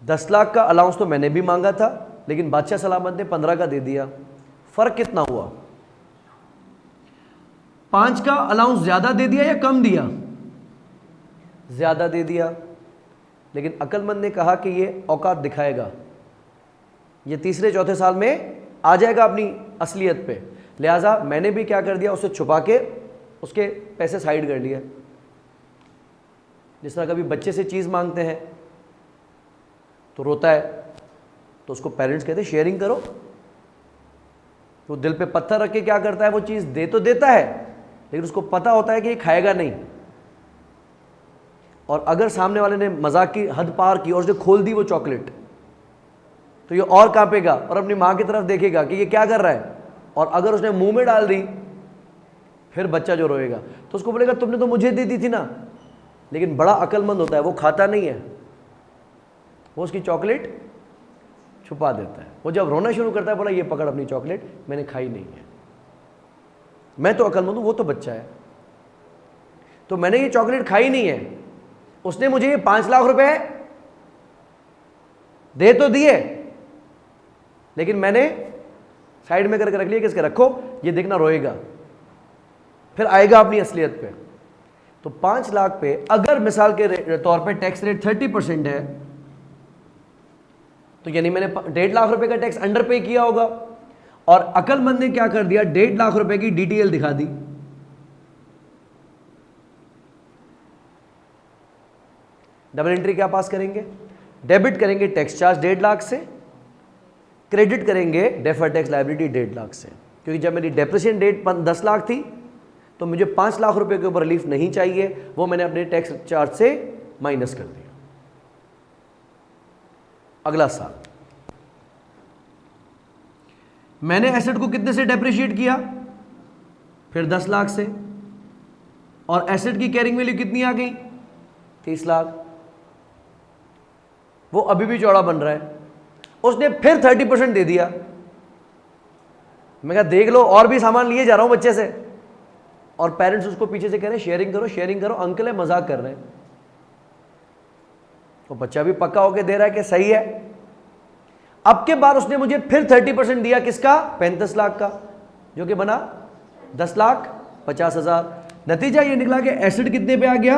10 लाख का अलाउंस तो मैंने भी मांगा था, लेकिन बादशाह सलामत ने 15 का दे दिया। फर्क कितना हुआ? 5 का अलाउंस ज्यादा दे दिया या कम दिया? ज्यादा दे दिया। लेकिन अक्लमंद ने कहा कि ये औकात दिखाएगा, ये तीसरे चौथे साल में आ जाएगा अपनी असलियत पे। लिहाजा मैंने भी क्या कर दिया, उसे छुपा के उसके पैसे साइड कर लिया। जिस तरह कभी बच्चे से चीज़ मांगते हैं तो रोता है, तो उसको पेरेंट्स कहते हैं शेयरिंग करो। वो दिल पे पत्थर रख के क्या करता है, वो चीज़ दे तो देता है, लेकिन उसको पता होता है कि ये खाएगा नहीं। और अगर सामने वाले ने मजाक की हद पार की और उसने खोल दी वो चॉकलेट, तो ये और कांपेगा और अपनी माँ की तरफ देखेगा कि ये क्या कर रहा है। और अगर उसने मुंह में डाल दी, फिर बच्चा जो रोएगा तो उसको बोलेगा तुमने तो मुझे दे दी थी ना। लेकिन बड़ा अक्लमंद होता है, वो खाता नहीं है, वो उसकी चॉकलेट छुपा देता है। वो जब रोना शुरू करता है, बोला ये पकड़ अपनी चॉकलेट, मैंने खाई नहीं है। मैं तो अक्लमंद हूं, वो तो बच्चा है। तो मैंने ये चॉकलेट खाई नहीं है, उसने मुझे ये 5 लाख रुपए दे तो दिए, लेकिन मैंने साइड में करके रख लिया कि इसके रखो, ये देखना रोएगा, फिर आएगा अपनी असलियत पे। तो 5 लाख पे अगर मिसाल के तौर पे टैक्स रेट 30% है, तो यानी मैंने 1.5 लाख रुपए का टैक्स अंडर पे किया होगा। और अक्लमंद ने क्या कर दिया, 1.5 लाख रुपए की डिटेल दिखा दी। डबल एंट्री क्या पास करेंगे? डेबिट करेंगे टैक्स चार्ज 1.5 लाख से, क्रेडिट करेंगे डेफर्ड टैक्स लायबिलिटी 1.5 लाख से। क्योंकि जब मेरी डेप्रिसिएशन डेट 10 लाख थी, तो मुझे 5 लाख रुपए के ऊपर रिलीफ नहीं चाहिए, वो मैंने अपने टैक्स चार्ज से माइनस कर दिया। अगला साल मैंने एसेट को कितने से डेप्रिशिएट किया? फिर 10 लाख से। और एसेट की कैरिंग वैल्यू कितनी आ गई? 30 लाख। वो अभी भी चौड़ा बन रहा है। उसने फिर 30% दे दिया। मैं कहा देख लो, और भी सामान लिए जा रहा हूं बच्चे से। और पेरेंट्स उसको पीछे से कह रहे हैं शेयरिंग करो शेयरिंग करो, अंकल है मजाक कर रहे हैं। तो बच्चा भी पक्का होके दे रहा है कि सही है। अब के बाद उसने मुझे फिर 30% दिया, किसका? 35 लाख का, जो कि बना 10,50,000। नतीजा ये निकला कि एसेट कितने पे आ गया,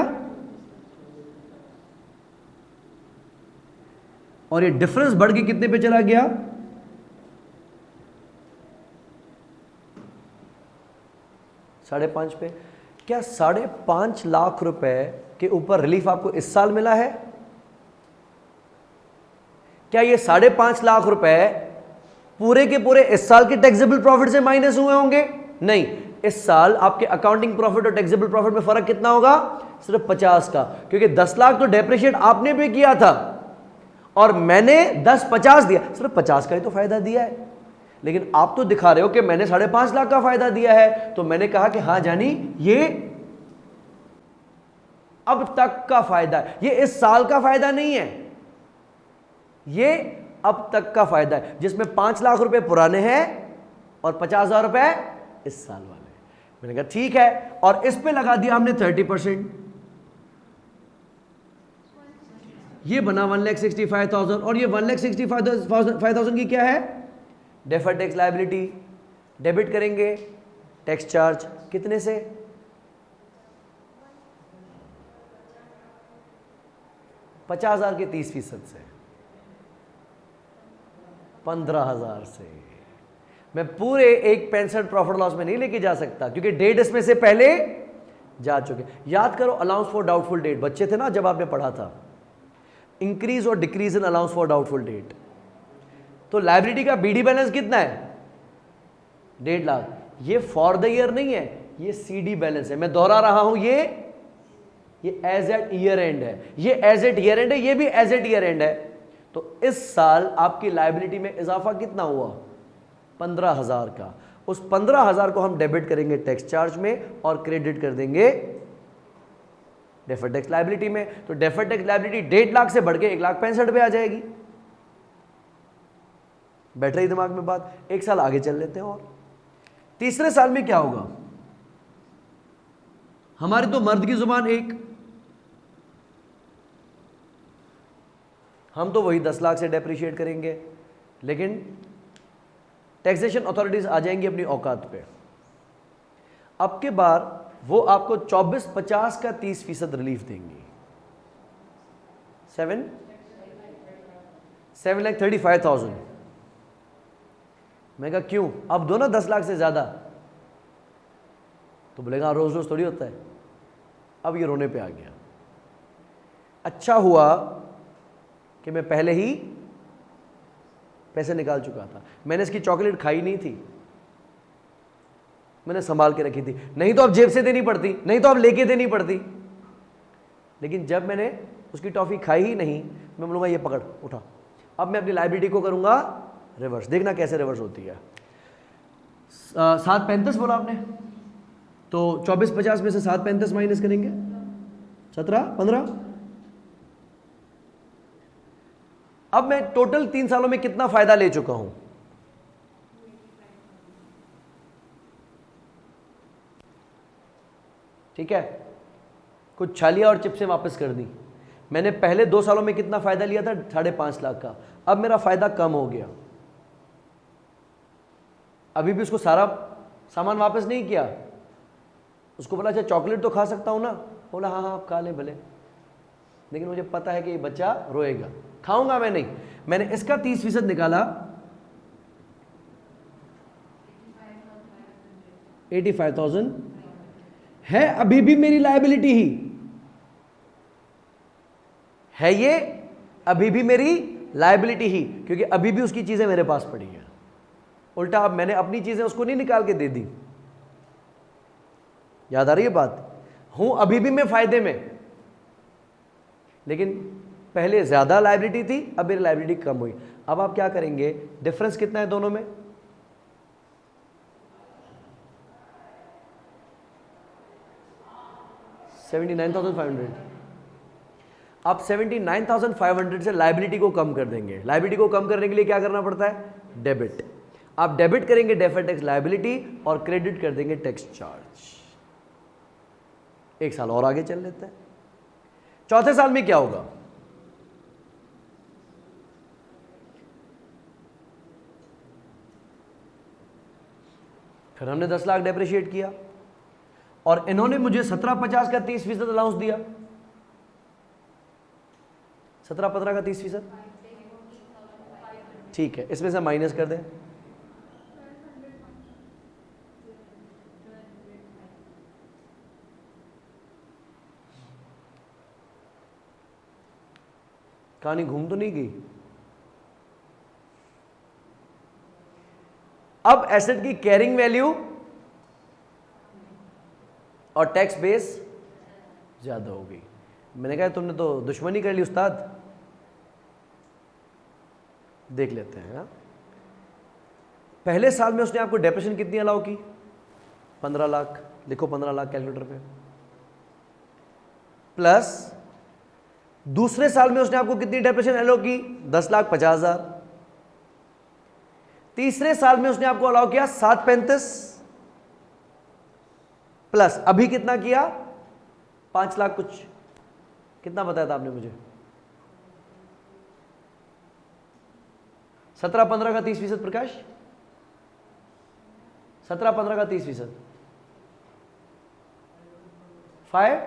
और ये डिफरेंस बढ़ के कितने पे चला गया? 5.5 पे। क्या 5.5 लाख रुपए के ऊपर रिलीफ आपको इस साल मिला है? क्या ये 5.5 लाख रुपए पूरे के पूरे इस साल के टैक्सेबल प्रॉफिट से माइनस हुए होंगे? नहीं, इस साल आपके अकाउंटिंग प्रॉफिट और टैक्सेबल प्रॉफिट में फर्क कितना होगा? सिर्फ 50 का। क्योंकि 10 लाख तो डेप्रिशिएट आपने पे किया था और मैंने 10-50 दिया, सिर्फ 50 का ही तो फायदा दिया है। लेकिन आप तो दिखा रहे हो कि मैंने 5.5 लाख का फायदा दिया है। तो मैंने कहा कि हाँ जानी, ये अब तक का फायदा है, ये इस साल का फायदा नहीं है, ये अब तक का फायदा है, जिसमें 5 लाख रुपए पुराने हैं और 50,000 रुपए इस साल वाले। मैंने कहा ठीक है, और इस पे लगा दिया हमने 30%, ये बना 1,65,000, और ये 1,65,000 की क्या है, डेफर्ड टैक्स लायबिलिटी। डेबिट करेंगे टैक्स चार्ज कितने से, 50,000 के 30% से, 15,000 से। मैं पूरे एक 65 प्रॉफिट लॉस में नहीं लेके जा सकता, क्योंकि डेट इसमें से पहले जा चुके। याद करो अलाउंस फॉर डाउटफुल डेट, बच्चे थे ना जब आपने पढ़ा था, इंक्रीज और decrease in allowance for doubtful debt. तो लायबिलिटी का बीडी बैलेंस कितना है, 1.5 लाख। ये फॉर द ईयर नहीं है, ये सीडी बैलेंस है। मैं दोहरा रहा हूं, ये एज एट ईयर एंड है, ये एज एट ईयर एंड है, ये भी एज एट ईयर एंड है। तो इस साल आपकी लायबिलिटी में इजाफा कितना हुआ, 15,000 का। उस 15,000 को हम डेबिट करेंगे टैक्स चार्ज में और क्रेडिट कर देंगे डेफर्ड टैक्स लायबिलिटी में। तो डेफर्ड टैक्स लायबिलिटी 1.5 लाख से बढ़ के 1,65,000 पे आ जाएगी। बैठ रही दिमाग में बात। एक साल आगे चल लेते हैं, और तीसरे साल में क्या होगा, हमारी तो मर्द की जुबान एक, हम तो वही 10 लाख से डेप्रिशिएट करेंगे, लेकिन टैक्सेशन अथॉरिटीज आ जाएंगी अपनी औकात पे। अब के बार वो आपको 24/50 का 30% रिलीफ देंगी। 7,35,000। मैं कहा क्यों, अब दो ना 10 लाख से ज्यादा। तो बोलेगा रोज रोज थोड़ी होता है। अब ये रोने पे आ गया। अच्छा हुआ कि मैं पहले ही पैसे निकाल चुका था। मैंने इसकी चॉकलेट खाई नहीं थी, मैंने संभाल के रखी थी। नहीं तो अब जेब से देनी पड़ती, नहीं तो अब लेके देनी पड़ती। लेकिन जब मैंने उसकी टॉफी खाई ही नहीं, मैं बोलूंगा ये पकड़ उठा। अब मैं अपनी लायबिलिटी को करूंगा रिवर्स। देखना कैसे रिवर्स होती है। 7,35 बोला आपने, तो 24/50 में से 7,35 माइनस करेंगे, 17,15। अब मैं टोटल 3 सालों में कितना फायदा ले चुका हूं, ठीक है। कुछ छालिया और चिप्सें वापस कर दी। मैंने पहले 2 सालों में कितना फायदा लिया था, 5.5 लाख का। अब मेरा फायदा कम हो गया। अभी भी उसको सारा सामान वापस नहीं किया। उसको बोला अच्छा चॉकलेट तो खा सकता हूं ना, बोला हाँ हाँ आप खा लें भले, लेकिन मुझे पता है कि ये बच्चा रोएगा, खाऊंगा मैं नहीं। मैंने इसका 30% निकाला, 85,000 है। अभी भी मेरी लायबिलिटी ही है, ये अभी भी मेरी लायबिलिटी ही, क्योंकि अभी भी उसकी चीजें मेरे पास पड़ी हैं। उल्टा अब मैंने अपनी चीजें उसको नहीं निकाल के दे दी। याद आ रही है बात। हूं अभी भी मैं फायदे में, लेकिन पहले ज्यादा लायबिलिटी थी, अब मेरी लायबिलिटी कम हुई। अब आप क्या करेंगे, डिफरेंस कितना है दोनों में, $79,500। आप 79,500 से लायबिलिटी को कम कर देंगे। लायबिलिटी को कम करने के लिए क्या करना पड़ता है, डेबिट। आप डेबिट करेंगे डेफर्ड टैक्स लायबिलिटी और क्रेडिट कर देंगे टैक्स चार्ज। एक साल और आगे चल लेते हैं। चौथे साल में क्या होगा, फिर हमने 10 लाख डेप्रिशिएट किया और इन्होंने मुझे 17/50 का 30% अलाउंस दिया। 17/15 का 30%, ठीक है। इसमें से माइनस कर दें, कहानी घूम तो नहीं गई। अब एसेट की कैरिंग वैल्यू और टैक्स बेस ज्यादा हो गई। मैंने कहा तुमने तो दुश्मनी कर ली उस्ताद। देख लेते हैं। पहले साल में उसने आपको डेप्रेशन कितनी अलाउ की, 15 लाख। लिखो 15 लाख कैलकुलेटर पे, प्लस दूसरे साल में उसने आपको कितनी डेप्रेशन अलाउ की, 10,50,000। तीसरे साल में उसने आपको अलाउ किया 735 प्लस अभी कितना किया 5 लाख कुछ, कितना बताया था आपने मुझे? 17-15 का 30% प्रकाश, 17-15 का 30%, 5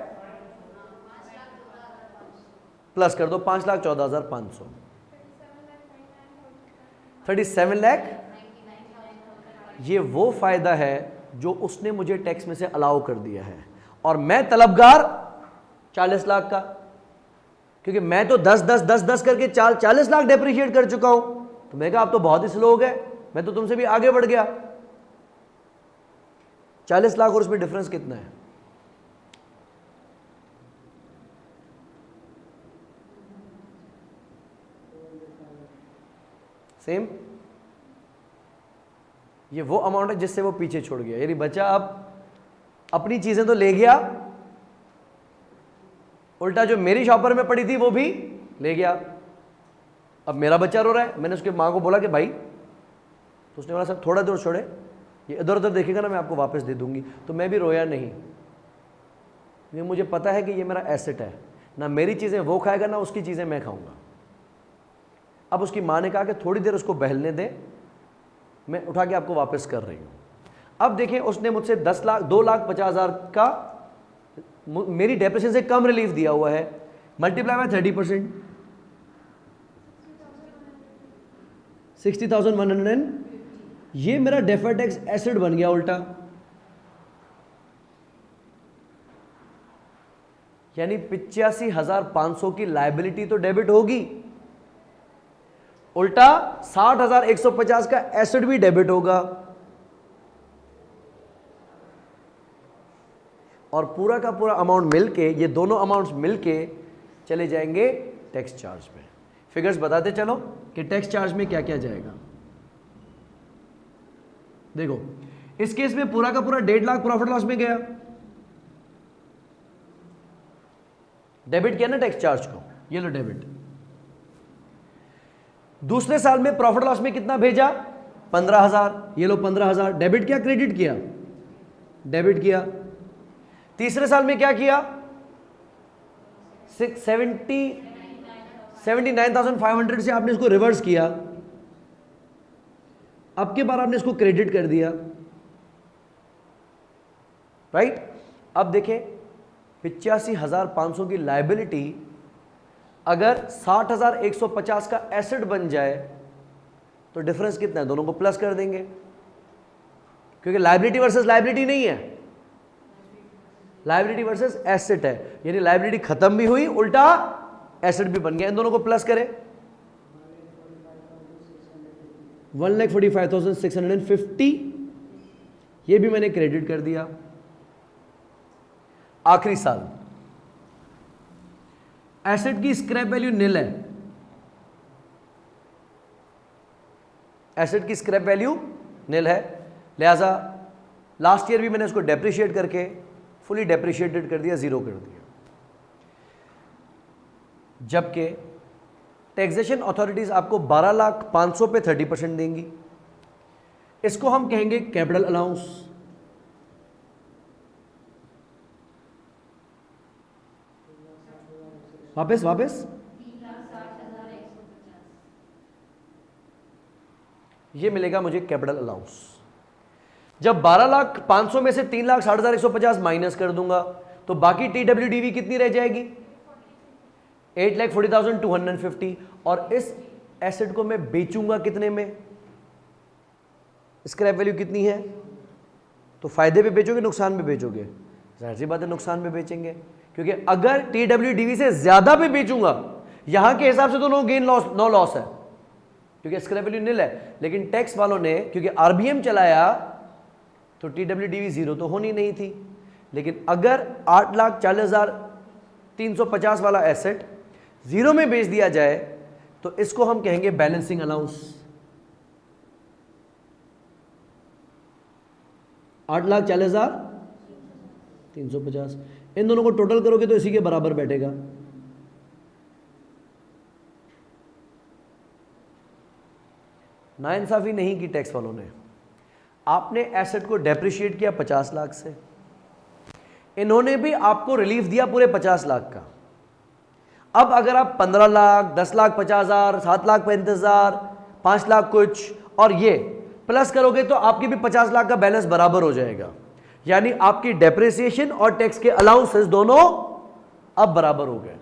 प्लस कर दो 5,14,500, 37 लाख। ये वो फायदा है जो उसने मुझे टैक्स में से अलाउ कर दिया है, और मैं तलबगार 40 लाख का, क्योंकि मैं तो 10 करके 40 लाख डेप्रिशिएट कर चुका हूं। तो मैं कहा आप तो बहुत ही स्लो हो गए, मैं तो तुमसे भी आगे बढ़ गया। 40 लाख और उसमें डिफरेंस कितना है? सेम। ये वो अमाउंट है जिससे वो पीछे छोड़ गया, यानी बच्चा अब अपनी चीजें तो ले गया, उल्टा जो मेरी शॉपर में पड़ी थी वो भी ले गया। अब मेरा बच्चा रो रहा है, मैंने उसके मां को बोला कि भाई, तो उसने बोला सर थोड़ा दूर छोड़े, ये इधर उधर देखेगा ना मैं आपको वापस दे दूंगी। तो मैं भी रोया नहीं, क्योंकि मुझे पता है कि ये मेरा एसेट है, ना मेरी चीजें वो खाएगा ना उसकी चीजें मैं खाऊंगा। अब उसकी मां ने कहा कि थोड़ी देर उसको बहलने दे, मैं उठा के आपको वापस कर रही हूं। अब देखिए उसने मुझसे 2,50,000 का मेरी डेप्रेशन से कम रिलीफ दिया हुआ है, मल्टीप्लाई बाय 30%, 60,100, ये मेरा डेफर्ड टैक्स एसेट बन गया उल्टा। यानी 85,500 की लायबिलिटी तो डेबिट होगी, उल्टा 60,150 का एसेट भी डेबिट होगा, और पूरा का पूरा अमाउंट मिलके, ये दोनों अमाउंट्स मिलके चले जाएंगे टैक्स चार्ज में। फिगर्स बताते चलो कि टैक्स चार्ज में क्या क्या जाएगा। देखो इस केस में पूरा का पूरा 1.5 लाख प्रॉफिट लॉस में गया, डेबिट किया ना टैक्स चार्ज को, ये लो डेबिट। दूसरे साल में प्रॉफिट लॉस में कितना भेजा? 15,000, ये लो 15,000, डेबिट किया क्रेडिट किया? डेबिट किया। तीसरे साल में क्या किया? 79,500 से आपने इसको रिवर्स किया, अब के बार आपने इसको क्रेडिट कर दिया, राइट। अब देखें 85,500 की लायबिलिटी अगर 60,150 का एसेट बन जाए तो डिफरेंस कितना है? दोनों को प्लस कर देंगे, क्योंकि लायबिलिटी वर्सेस लायबिलिटी नहीं है, लायबिलिटी वर्सेस एसेट है, यानी लायबिलिटी खत्म भी हुई, उल्टा एसेट भी बन गया। इन दोनों को प्लस करें, 1,45,650, ये भी मैंने क्रेडिट कर दिया। आखिरी साल एसेट की स्क्रैप वैल्यू निल है, एसेट की स्क्रैप वैल्यू निल है, लिहाजा लास्ट ईयर भी मैंने उसको डेप्रिशिएट करके फुली डेप्रिशिएटेड कर दिया, जीरो कर दिया। जबकि टैक्सेशन अथॉरिटीज आपको 12,500,000 पे 30% देंगी, इसको हम कहेंगे कैपिटल अलाउंस। वापस ये मिलेगा मुझे कैपिटल अलाउंस। जब 12,500,000 में से 3,60,150 माइनस कर दूंगा तो बाकी TWDV कितनी रह जाएगी? 8,40,250। और इस एसेट को मैं बेचूंगा कितने में? स्क्रैप वैल्यू कितनी है? तो फायदे पे बेचोगे नुकसान पे बेचोगे? जाहिर सी बात है नुकसान पे बेचेंगे, क्योंकि अगर TWDV से ज्यादा पे बेचूंगा, यहां के हिसाब से तो no gain loss no loss है, क्योंकि स्क्रैप वैल्यू निल है। लेकिन टैक्स वालों ने क्योंकि RBM चलाया तो TWDV जीरो तो होनी नहीं थी। लेकिन अगर 8,40,350 वाला एसेट जीरो में बेच दिया जाए तो इसको हम कहेंगे बैलेंसिंग अलाउंस। 8,40,350, इन दोनों को टोटल करोगे तो इसी के बराबर बैठेगा। नाइंसाफी नहीं की टैक्स वालों ने। आपने एसेट को डेप्रिशिएट किया 50 लाख से, इन्होंने भी आपको रिलीफ दिया पूरे 50 लाख का। अब अगर आप 15 लाख, 10 लाख 50,000, 7 लाख 35,000, 5 लाख कुछ और ये प्लस करोगे तो आपकी भी 50 लाख का बैलेंस बराबर हो जाएगा। यानी आपकी डेप्रिसिएशन और टैक्स के अलाउंसेस दोनों अब बराबर हो गए।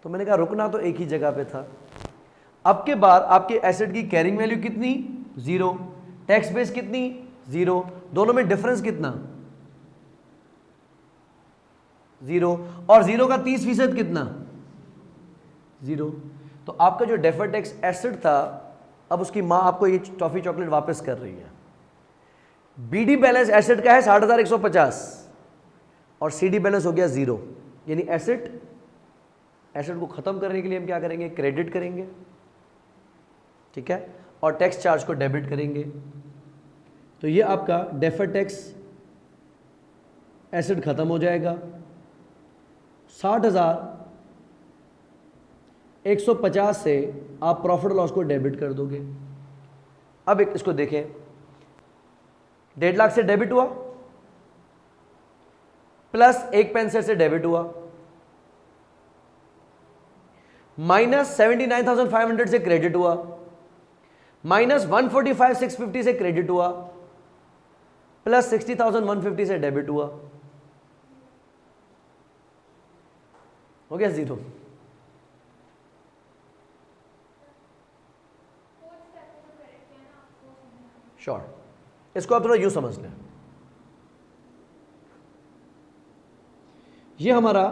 तो मैंने कहा रुकना तो एक ही जगह पे था। अब के बाद आपके एसेट की कैरिंग वैल्यू कितनी? 0। टैक्स बेस कितनी? 0। दोनों में डिफरेंस कितना? 0। और 0 का 30% कितना? 0। तो आपका जो डेफर्ड टैक्स एसेट था, अब उसकी मां आपको ये टॉफी चॉकलेट वापस कर रही है। बीडी बैलेंस एसेट का है 60,150 और सीडी बैलेंस हो गया 0। यानी एसेट को खत्म करने के लिए हम क्या करेंगे? क्रेडिट करेंगे, ठीक है, और टैक्स चार्ज को डेबिट करेंगे। तो ये आपका डेफर्ड टैक्स एसेट खत्म हो जाएगा। 60,150 से आप प्रॉफिट लॉस को डेबिट कर दोगे। अब इसको देखें, 1.5 लाख से डेबिट हुआ प्लस 1 से डेबिट हुआ माइनस 79,500 से क्रेडिट हुआ माइनस 145,650 से क्रेडिट हुआ प्लस 60,150 से डेबिट हुआ, हो गया 0। श्योर, इसको आप थोड़ा यूं समझ लें। ये हमारा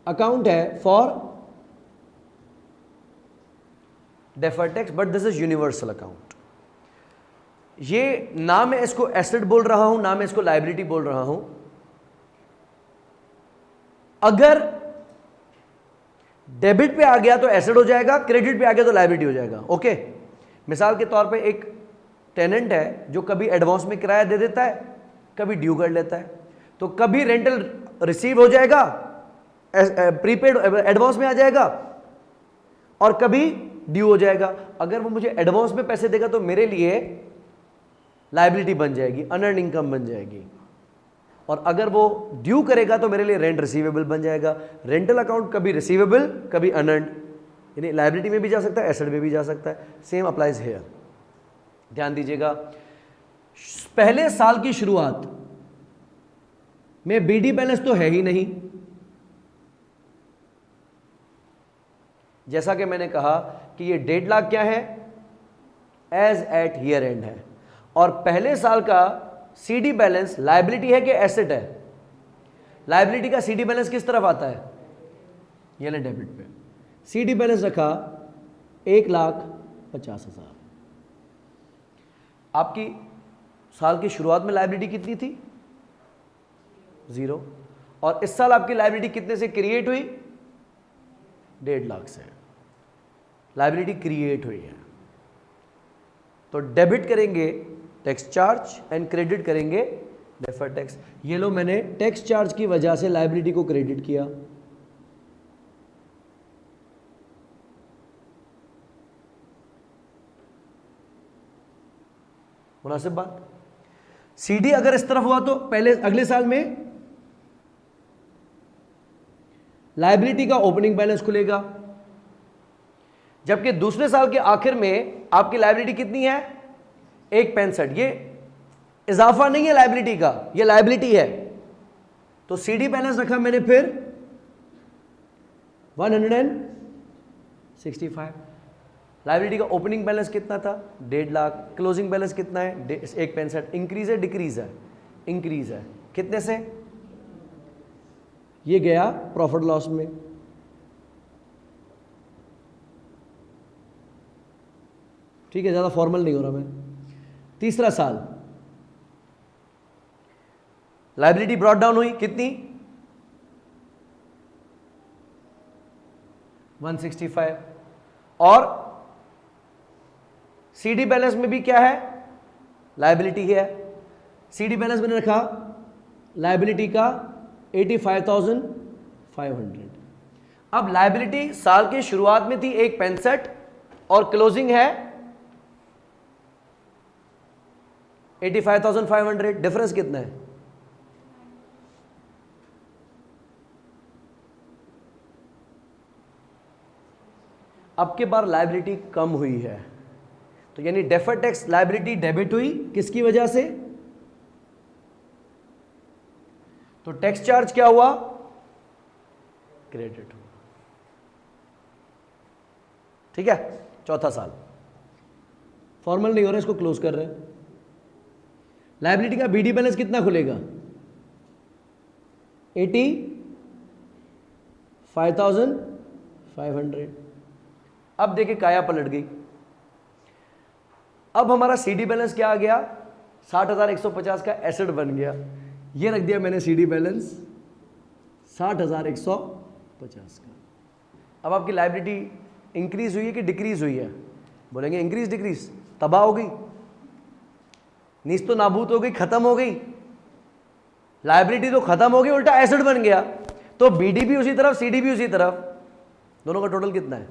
अकाउंट है for deferred tax, but this is universal account. ये ना मैं इसको एसेट बोल रहा हूं ना मैं इसको लायबिलिटी बोल रहा हूं। अगर डेबिट पे आ गया तो एसेट हो जाएगा, क्रेडिट पे आ गया तो लायबिलिटी हो जाएगा। ओके, मिसाल के तौर पे एक टेनेंट है जो कभी एडवांस में किराया दे देता है, कभी ड्यू कर लेता है। तो कभी रेंटल रिसीव हो जाएगा, प्रीपेड एडवांस में आ जाएगा, और कभी ड्यू हो जाएगा। अगर वो मुझे एडवांस में पैसे देगा तो मेरे लिए लायबिलिटी बन जाएगी, अनअर्न्ड इनकम बन जाएगी, और अगर वो ड्यू करेगा तो मेरे लिए रेंट रिसीवेबल बन जाएगा। रेंटल अकाउंट कभी रिसीवेबल कभी अनअर्न्ड, यानी लायबिलिटी में भी जा सकता है, एसेट में भी जा सकता है। Same applies here. ध्यान दीजिएगा, पहले साल की शुरुआत में बीडी बैलेंस तो है ही नहीं, जैसा कि मैंने कहा कि ये 1.5 लाख क्या है? एज एट ईयर एंड है। और पहले साल का सीडी बैलेंस लायबिलिटी है कि एसेट है? लायबिलिटी का सीडी बैलेंस किस तरफ आता है? ये ना डेबिट पे। सीडी बैलेंस रखा 1,50,000। आपकी साल की शुरुआत में लायबिलिटी कितनी थी? 0। और इस साल आपकी लायबिलिटी कितने से क्रिएट हुई? 1.5 लाख से लायबिलिटी क्रिएट हुई है। तो डेबिट करेंगे टैक्स चार्ज एंड क्रेडिट करेंगे डेफर्ड टैक्स। ये लो, मैंने टैक्स चार्ज की वजह से लायबिलिटी को क्रेडिट किया, मुनासिब बात। सीडी अगर इस तरफ हुआ तो पहले अगले साल में लायबिलिटी का ओपनिंग बैलेंस खुलेगा, जबकि दूसरे साल के आखिर में आपकी लायबिलिटी कितनी है? 1.65। ये इजाफा नहीं है लायबिलिटी का, ये लायबिलिटी है। तो सीडी बैलेंस रखा मैंने फिर 165। लायबिलिटी का ओपनिंग बैलेंस कितना था? 1.5 लाख। क्लोजिंग बैलेंस कितना है? 1.65। इंक्रीज है डिक्रीज है? इंक्रीज है। कितने से? ये गया प्रॉफिट लॉस में। ठीक है, ज्यादा फॉर्मल नहीं हो रहा मैं। तीसरा साल लायबिलिटी ब्रॉट डाउन हुई, कितनी? 165। और सीडी बैलेंस में भी क्या है? लायबिलिटी है। सीडी बैलेंस मैंने रखा लायबिलिटी का 85,500। अब लायबिलिटी साल की शुरुआत में थी 1.65 और क्लोजिंग है 85,500, डिफरेंस कितना है? अब के बार लायबिलिटी कम हुई है, तो यानी डेफर्ड टैक्स लायबिलिटी डेबिट हुई, किसकी वजह से? तो टैक्स चार्ज क्या हुआ? क्रेडिट हुआ। ठीक है, चौथा साल फॉर्मल नहीं हो रहा, इसको क्लोज कर रहे हैं। लायबिलिटी का बीडी बैलेंस कितना खुलेगा? 85,500। अब देखिए काया पलट गई। अब हमारा सीडी बैलेंस क्या आ गया? 60,150 का एसेट बन गया। ये रख दिया मैंने सीडी बैलेंस 60,150 का। अब आपकी लायबिलिटी इंक्रीज हुई है कि डिक्रीज हुई है? बोलेंगे इंक्रीज डिक्रीज, तबाह हो गई, नीच तो नाबूद हो गई, खत्म हो गई। लायबिलिटी तो खत्म हो गई, उल्टा एसेट बन गया। तो बीडी भी उसी तरफ, सीडी भी उसी तरफ, दोनों का टोटल कितना है?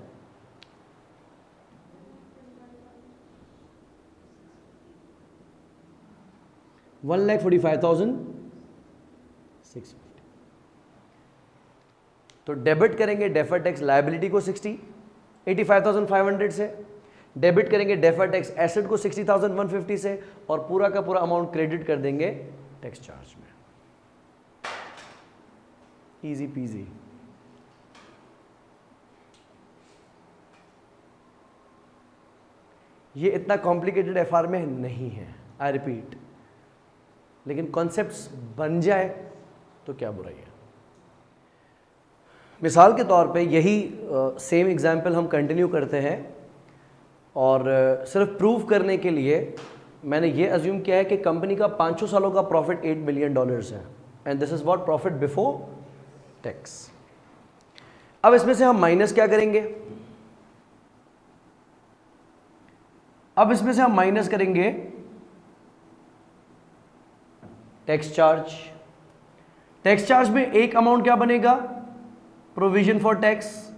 1,45,650। तो डेबिट करेंगे डेफर्ड टैक्स लायबिलिटी को 85,500 से, डेबिट करेंगे डेफर्ड टैक्स एसेट को 60,150 से, और पूरा का पूरा अमाउंट क्रेडिट कर देंगे टैक्स चार्ज में। Easy PG. ये इतना कॉम्प्लिकेटेड एफआर में नहीं है, आई रिपीट, लेकिन कॉन्सेप्ट्स बन जाए तो क्या बुराई है। मिसाल के तौर पे यही सेम एग्जाम्पल हम कंटिन्यू करते हैं, और सिर्फ प्रूव करने के लिए मैंने ये अज्यूम किया है कि कंपनी का 500 सालों का प्रॉफिट $8 मिलियन है, and this is what profit before tax. अब इसमें से हम माइनस क्या करेंगे? अब इसमें से हम माइनस करेंगे टैक्स चार्ज। टैक्स चार्ज में एक अमाउंट क्या बनेगा? प्रोविजन फॉर टैक्स,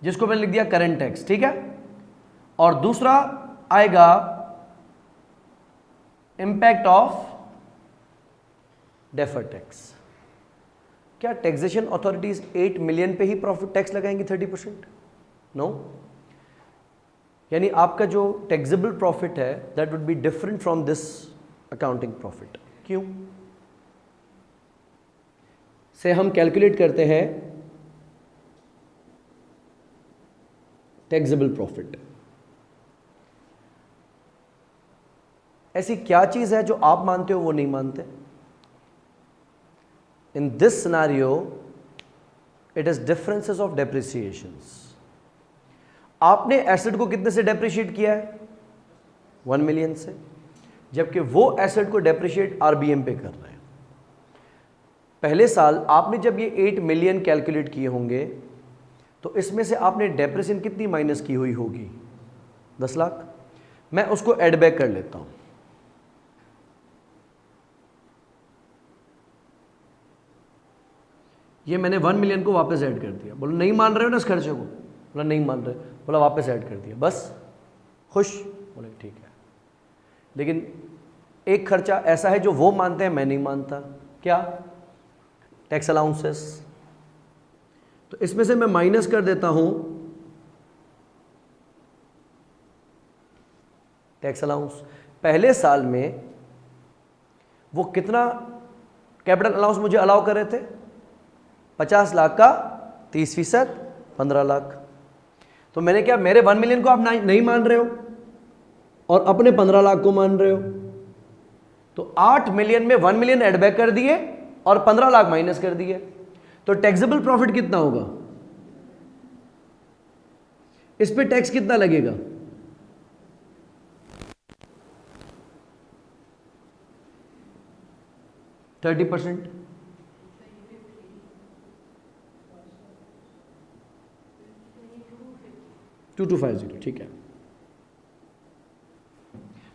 जिसको मैंने लिख दिया करंट टैक्स, ठीक है। और दूसरा आएगा इंपैक्ट ऑफ डेफर्ड टैक्स। क्या टैक्सेशन अथॉरिटीज 8 मिलियन पे ही प्रॉफिट टैक्स लगाएंगी 30%? नो। यानी आपका जो टैक्सेबल प्रॉफिट है that would be different from this accounting profit. क्यों? से हम कैलकुलेट करते हैं टैक्सेबल प्रॉफिट। ऐसी क्या चीज है जो आप मानते हो वो नहीं मानते? In this scenario it is differences of depreciations. आपने एसेट को कितने से डेप्रिशिएट किया है? 1 मिलियन से, जबकि वो एसेट को डेप्रिशिएट आरबीएम पे कर रहे हैं। पहले साल आपने जब ये 8 मिलियन कैलकुलेट किए होंगे तो इसमें से आपने डेप्रिसिएशन कितनी माइनस की हुई होगी? 10 लाख। मैं उसको एड बैक कर लेता हूं। ये मैंने 1 मिलियन को वापस ऐड कर दिया। बोला नहीं मान रहे हो ना इस खर्चे को? बोला नहीं मान रहे। बोला वापस ऐड कर दिया, बस खुश? बोले ठीक है। लेकिन एक खर्चा ऐसा है जो वो मानते हैं मैं नहीं मानता। क्या? Tax allowances. तो इसमें से मैं माइनस कर देता हूं टैक्स अलाउंस। पहले साल में वो कितना कैपिटल अलाउंस मुझे अलाउ कर रहे थे? 50 लाख का 30%, 15 लाख। तो मैंने क्या, मेरे 1 मिलियन को आप नहीं मान रहे हो और अपने 15 लाख को मान रहे हो, तो 8 मिलियन में 1 मिलियन एड बैक कर दिए और 15 लाख माइनस कर दिए। तो टैक्सेबल प्रॉफिट कितना होगा? इस पे टैक्स कितना लगेगा? %30। 2250, ठीक है।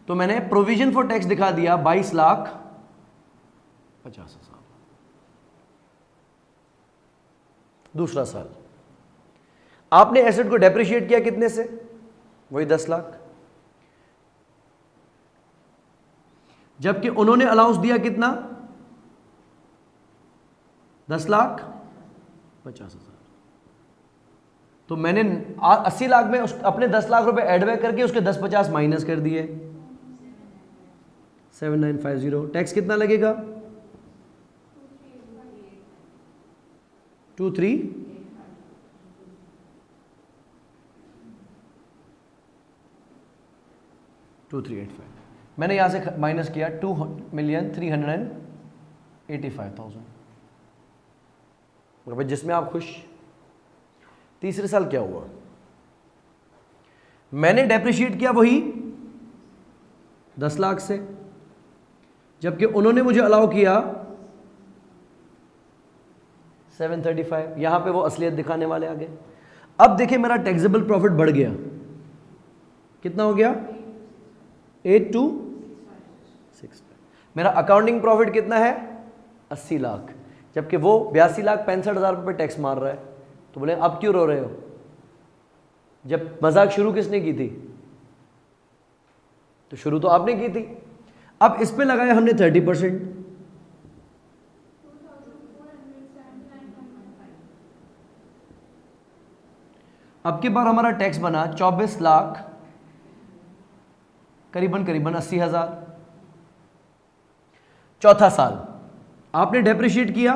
तो मैंने प्रोविजन फॉर टैक्स दिखा दिया 22,50,000। दूसरा साल आपने एसेट को डेप्रिशिएट किया कितने से? वही 10 लाख। जबकि उन्होंने अलाउंस दिया कितना, 10,50,000। तो मैंने 80 लाख में अपने 10 लाख रुपए एड बैक करके उसके 10,50 माइनस कर दिए, 7950। टैक्स कितना लगेगा, 2385। मैंने यहां से माइनस किया 2,385,000। भाई जिसमें आप खुश। तीसरे साल क्या हुआ, मैंने डेप्रिशिएट किया वही 10 लाख से, जबकि उन्होंने मुझे अलाउ किया 735। यहां पे वो असलियत दिखाने वाले आ गए। अब देखिए मेरा टैक्सेबल प्रॉफिट बढ़ गया, कितना हो गया, 8265। मेरा अकाउंटिंग प्रॉफिट कितना है, 80 लाख, जबकि वो 82,65,000 रुपये टैक्स मार रहा है। तो बोले अब क्यों रो रहे हो, जब मजाक शुरू किसने की थी, तो शुरू तो आपने की थी। अब इस पे लगाया हमने 30%, अब की बार हमारा टैक्स बना 24 लाख करीबन 80,000। चौथा साल आपने डेप्रिशिएट किया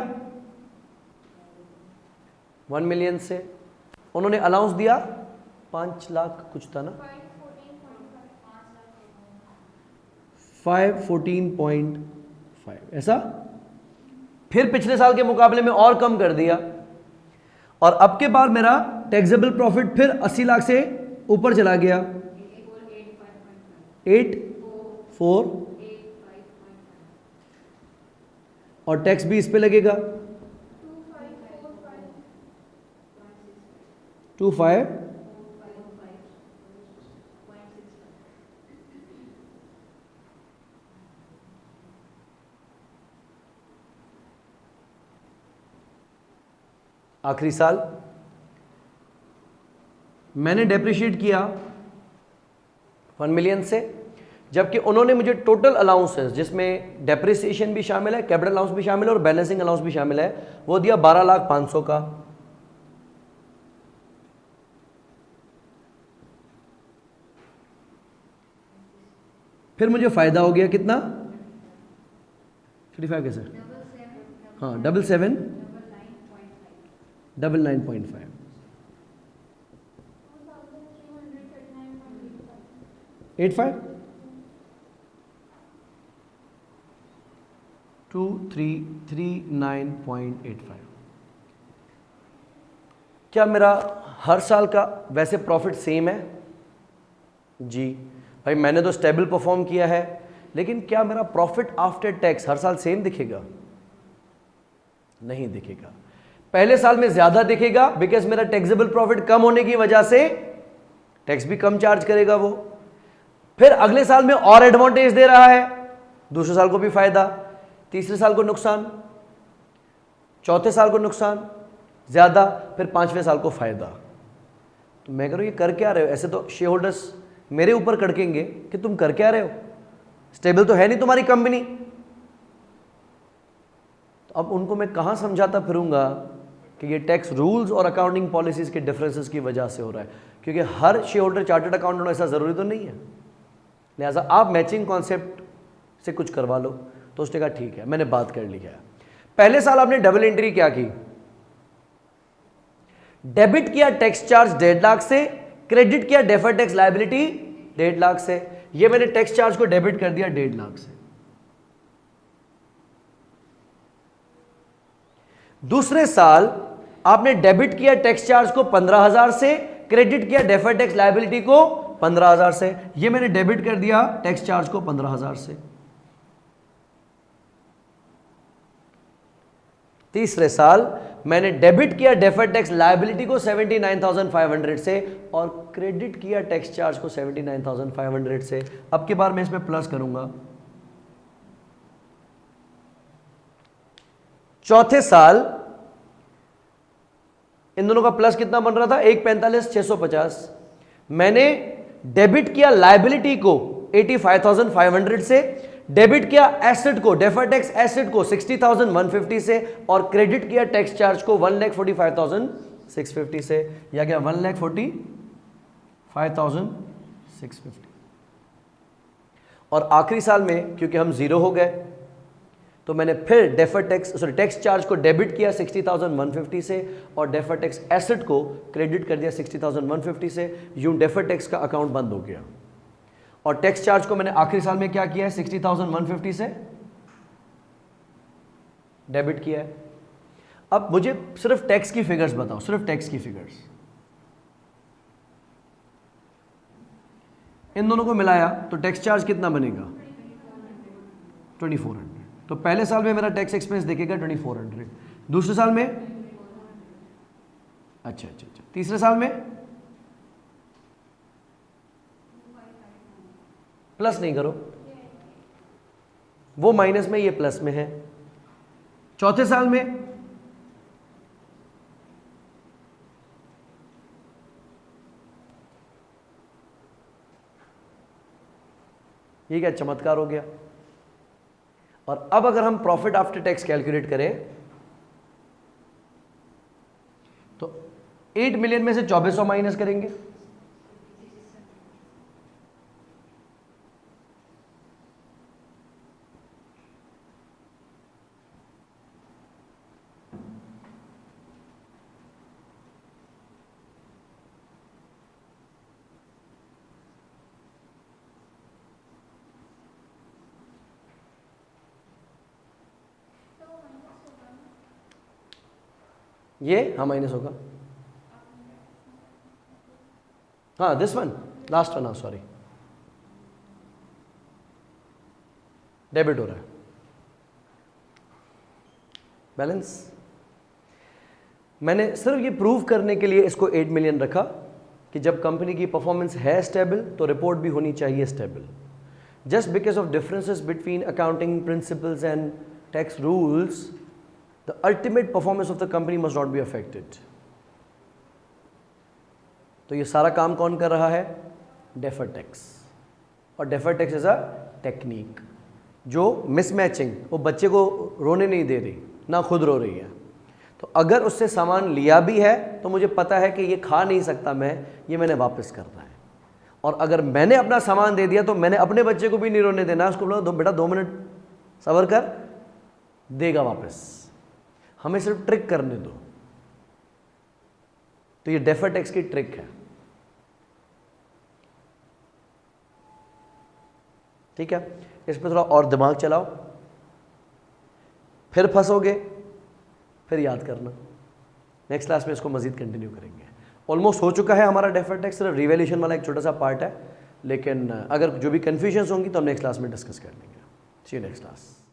1 मिलियन से, उन्होंने अलाउंस दिया 5 लाख कुछ था ना, 514.5 ऐसा। फिर पिछले साल के मुकाबले में और कम कर दिया, और अब के बाद मेरा टैक्सेबल प्रॉफिट फिर 80 लाख से ऊपर चला गया, 84, और टैक्स भी इस पे लगेगा 25। आखिरी साल मैंने डेप्रिशिएट किया 1 मिलियन से, जबकि उन्होंने मुझे टोटल अलाउंसेस जिसमें डेप्रिसिएशन भी शामिल है, कैपिटल अलाउंस भी शामिल है और बैलेंसिंग अलाउंस भी शामिल है, वो दिया 12,500,000 का। फिर मुझे फायदा हो गया कितना, 35 कैसे, हाँ 7,799.5, 85, 2339.85। क्या मेरा हर साल का वैसे प्रॉफिट सेम है? जी भाई, मैंने तो स्टेबल परफॉर्म किया है, लेकिन क्या मेरा प्रॉफिट आफ्टर टैक्स हर साल सेम दिखेगा? नहीं दिखेगा। पहले साल में ज्यादा दिखेगा बिकॉज मेरा टैक्सेबल प्रॉफिट कम होने की वजह से टैक्स भी कम चार्ज करेगा वो। फिर अगले साल में और एडवांटेज दे रहा है, दूसरे साल को भी फायदा, तीसरे साल को नुकसान, चौथे साल को नुकसान ज्यादा, फिर पांचवें साल को फायदा। तो मैं कह रहा हूं ये कर क्या रहे हो? ऐसे तो शेयर होल्डर्स मेरे ऊपर कड़केंगे कि तुम कर क्या रहे हो, स्टेबल तो है नहीं तुम्हारी कंपनी। तो अब उनको मैं कहां समझाता फिरूंगा कि ये टैक्स रूल्स और अकाउंटिंग पॉलिसीज के डिफरेंसेस की वजह से हो रहा है, क्योंकि हर शेयर होल्डर चार्टर्ड अकाउंटेंट होना ऐसा जरूरी तो नहीं है। लिहाजा आप मैचिंग कॉन्सेप्ट से कुछ करवा लो। तो उसने कहा ठीक है, मैंने बात कर ली है। पहले साल आपने डबल एंट्री क्या की, डेबिट किया टैक्स चार्ज 1.5 लाख से, क्रेडिट किया डेफर्ड टैक्स लायबिलिटी 1.5 लाख से। ये मैंने टैक्स चार्ज को डेबिट कर दिया 1.5 लाख से। दूसरे साल आपने डेबिट किया टैक्स चार्ज को 15,000 से, क्रेडिट किया डेफर्ड टैक्स लायबिलिटी को 15,000 से। ये मैंने डेबिट कर दिया टैक्स चार्ज को 15,000 से। तीसरे साल मैंने डेबिट किया डेफर्ड टैक्स लायबिलिटी को 79,500 से और क्रेडिट किया टैक्स चार्ज को 79,500 से। अब की बार मैं इसमें प्लस करूंगा। चौथे साल इन दोनों का प्लस कितना बन रहा था, 145,650। मैंने डेबिट किया लायबिलिटी को 85,500 से, डेबिट किया एसेट को, डेफर्ड टैक्स एसेट को 60,150 से, और क्रेडिट किया टैक्स चार्ज को 1,45,650 से, या क्या 1,45,650। और आखिरी साल में क्योंकि हम जीरो हो गए तो मैंने फिर डेफर्ड टैक्स टैक्स चार्ज को डेबिट किया 60,150 से, और डेफर्ड टैक्स एसेट को क्रेडिट कर दिया 60,150 से। यूं डेफर्ड टैक्स का अकाउंट बंद हो गया। और टैक्स चार्ज को मैंने आखिरी साल में क्या किया है, 60,150 से डेबिट किया है। अब मुझे सिर्फ टैक्स की फिगर्स बताओ, सिर्फ टैक्स की फिगर्स। इन दोनों को मिलाया तो टैक्स चार्ज कितना बनेगा, 2400। तो पहले साल में मेरा टैक्स एक्सपेंस देखेगा 2400, दूसरे साल में अच्छा, तीसरे साल में प्लस नहीं करो, वो माइनस में ये प्लस में है। चौथे साल में ये क्या चमत्कार हो गया। और अब अगर हम प्रॉफिट आफ्टर टैक्स कैलकुलेट करें तो 8 मिलियन में से 2400 माइनस करेंगे, ये हाँ माइनस होगा। हाँ दिस वन, लास्ट वन, हाँ सॉरी, डेबिट हो रहा है बैलेंस। मैंने सिर्फ ये प्रूव करने के लिए इसको 8 मिलियन रखा कि जब कंपनी की परफॉर्मेंस है स्टेबल तो रिपोर्ट भी होनी चाहिए stable. Just because of differences between accounting principles and tax rules, the ultimate performance of the company must not be affected. तो ये सारा काम कौन कर रहा है, डेफर्ड टैक्स। और deferred tax is a technique जो मिसमैचिंग, वो बच्चे को रोने नहीं दे रही ना खुद रो रही है। तो अगर उससे सामान लिया भी है तो मुझे पता है कि ये खा नहीं सकता मैं, ये मैंने वापस करना है। और अगर मैंने अपना सामान दे दिया तो मैंने अपने बच्चे को भी नहीं रोने देना, उसको बोला बेटा 2 मिनट सब्र कर, देगा वापस, हमें सिर्फ ट्रिक करने दो। तो ये डेफर्ड टैक्स की ट्रिक है, ठीक है। इस पर थोड़ा और दिमाग चलाओ, फिर फंसोगे, फिर याद करना। नेक्स्ट क्लास में इसको मजीद कंटिन्यू करेंगे। ऑलमोस्ट हो चुका है हमारा डेफर्ड टैक्स, सिर्फ रिवैल्यूएशन वाला एक छोटा सा पार्ट है, लेकिन अगर जो भी कंफ्यूजन्स होंगी तो हम नेक्स्ट क्लास में डिस्कस कर लेंगे। सी यू नेक्स्ट क्लास।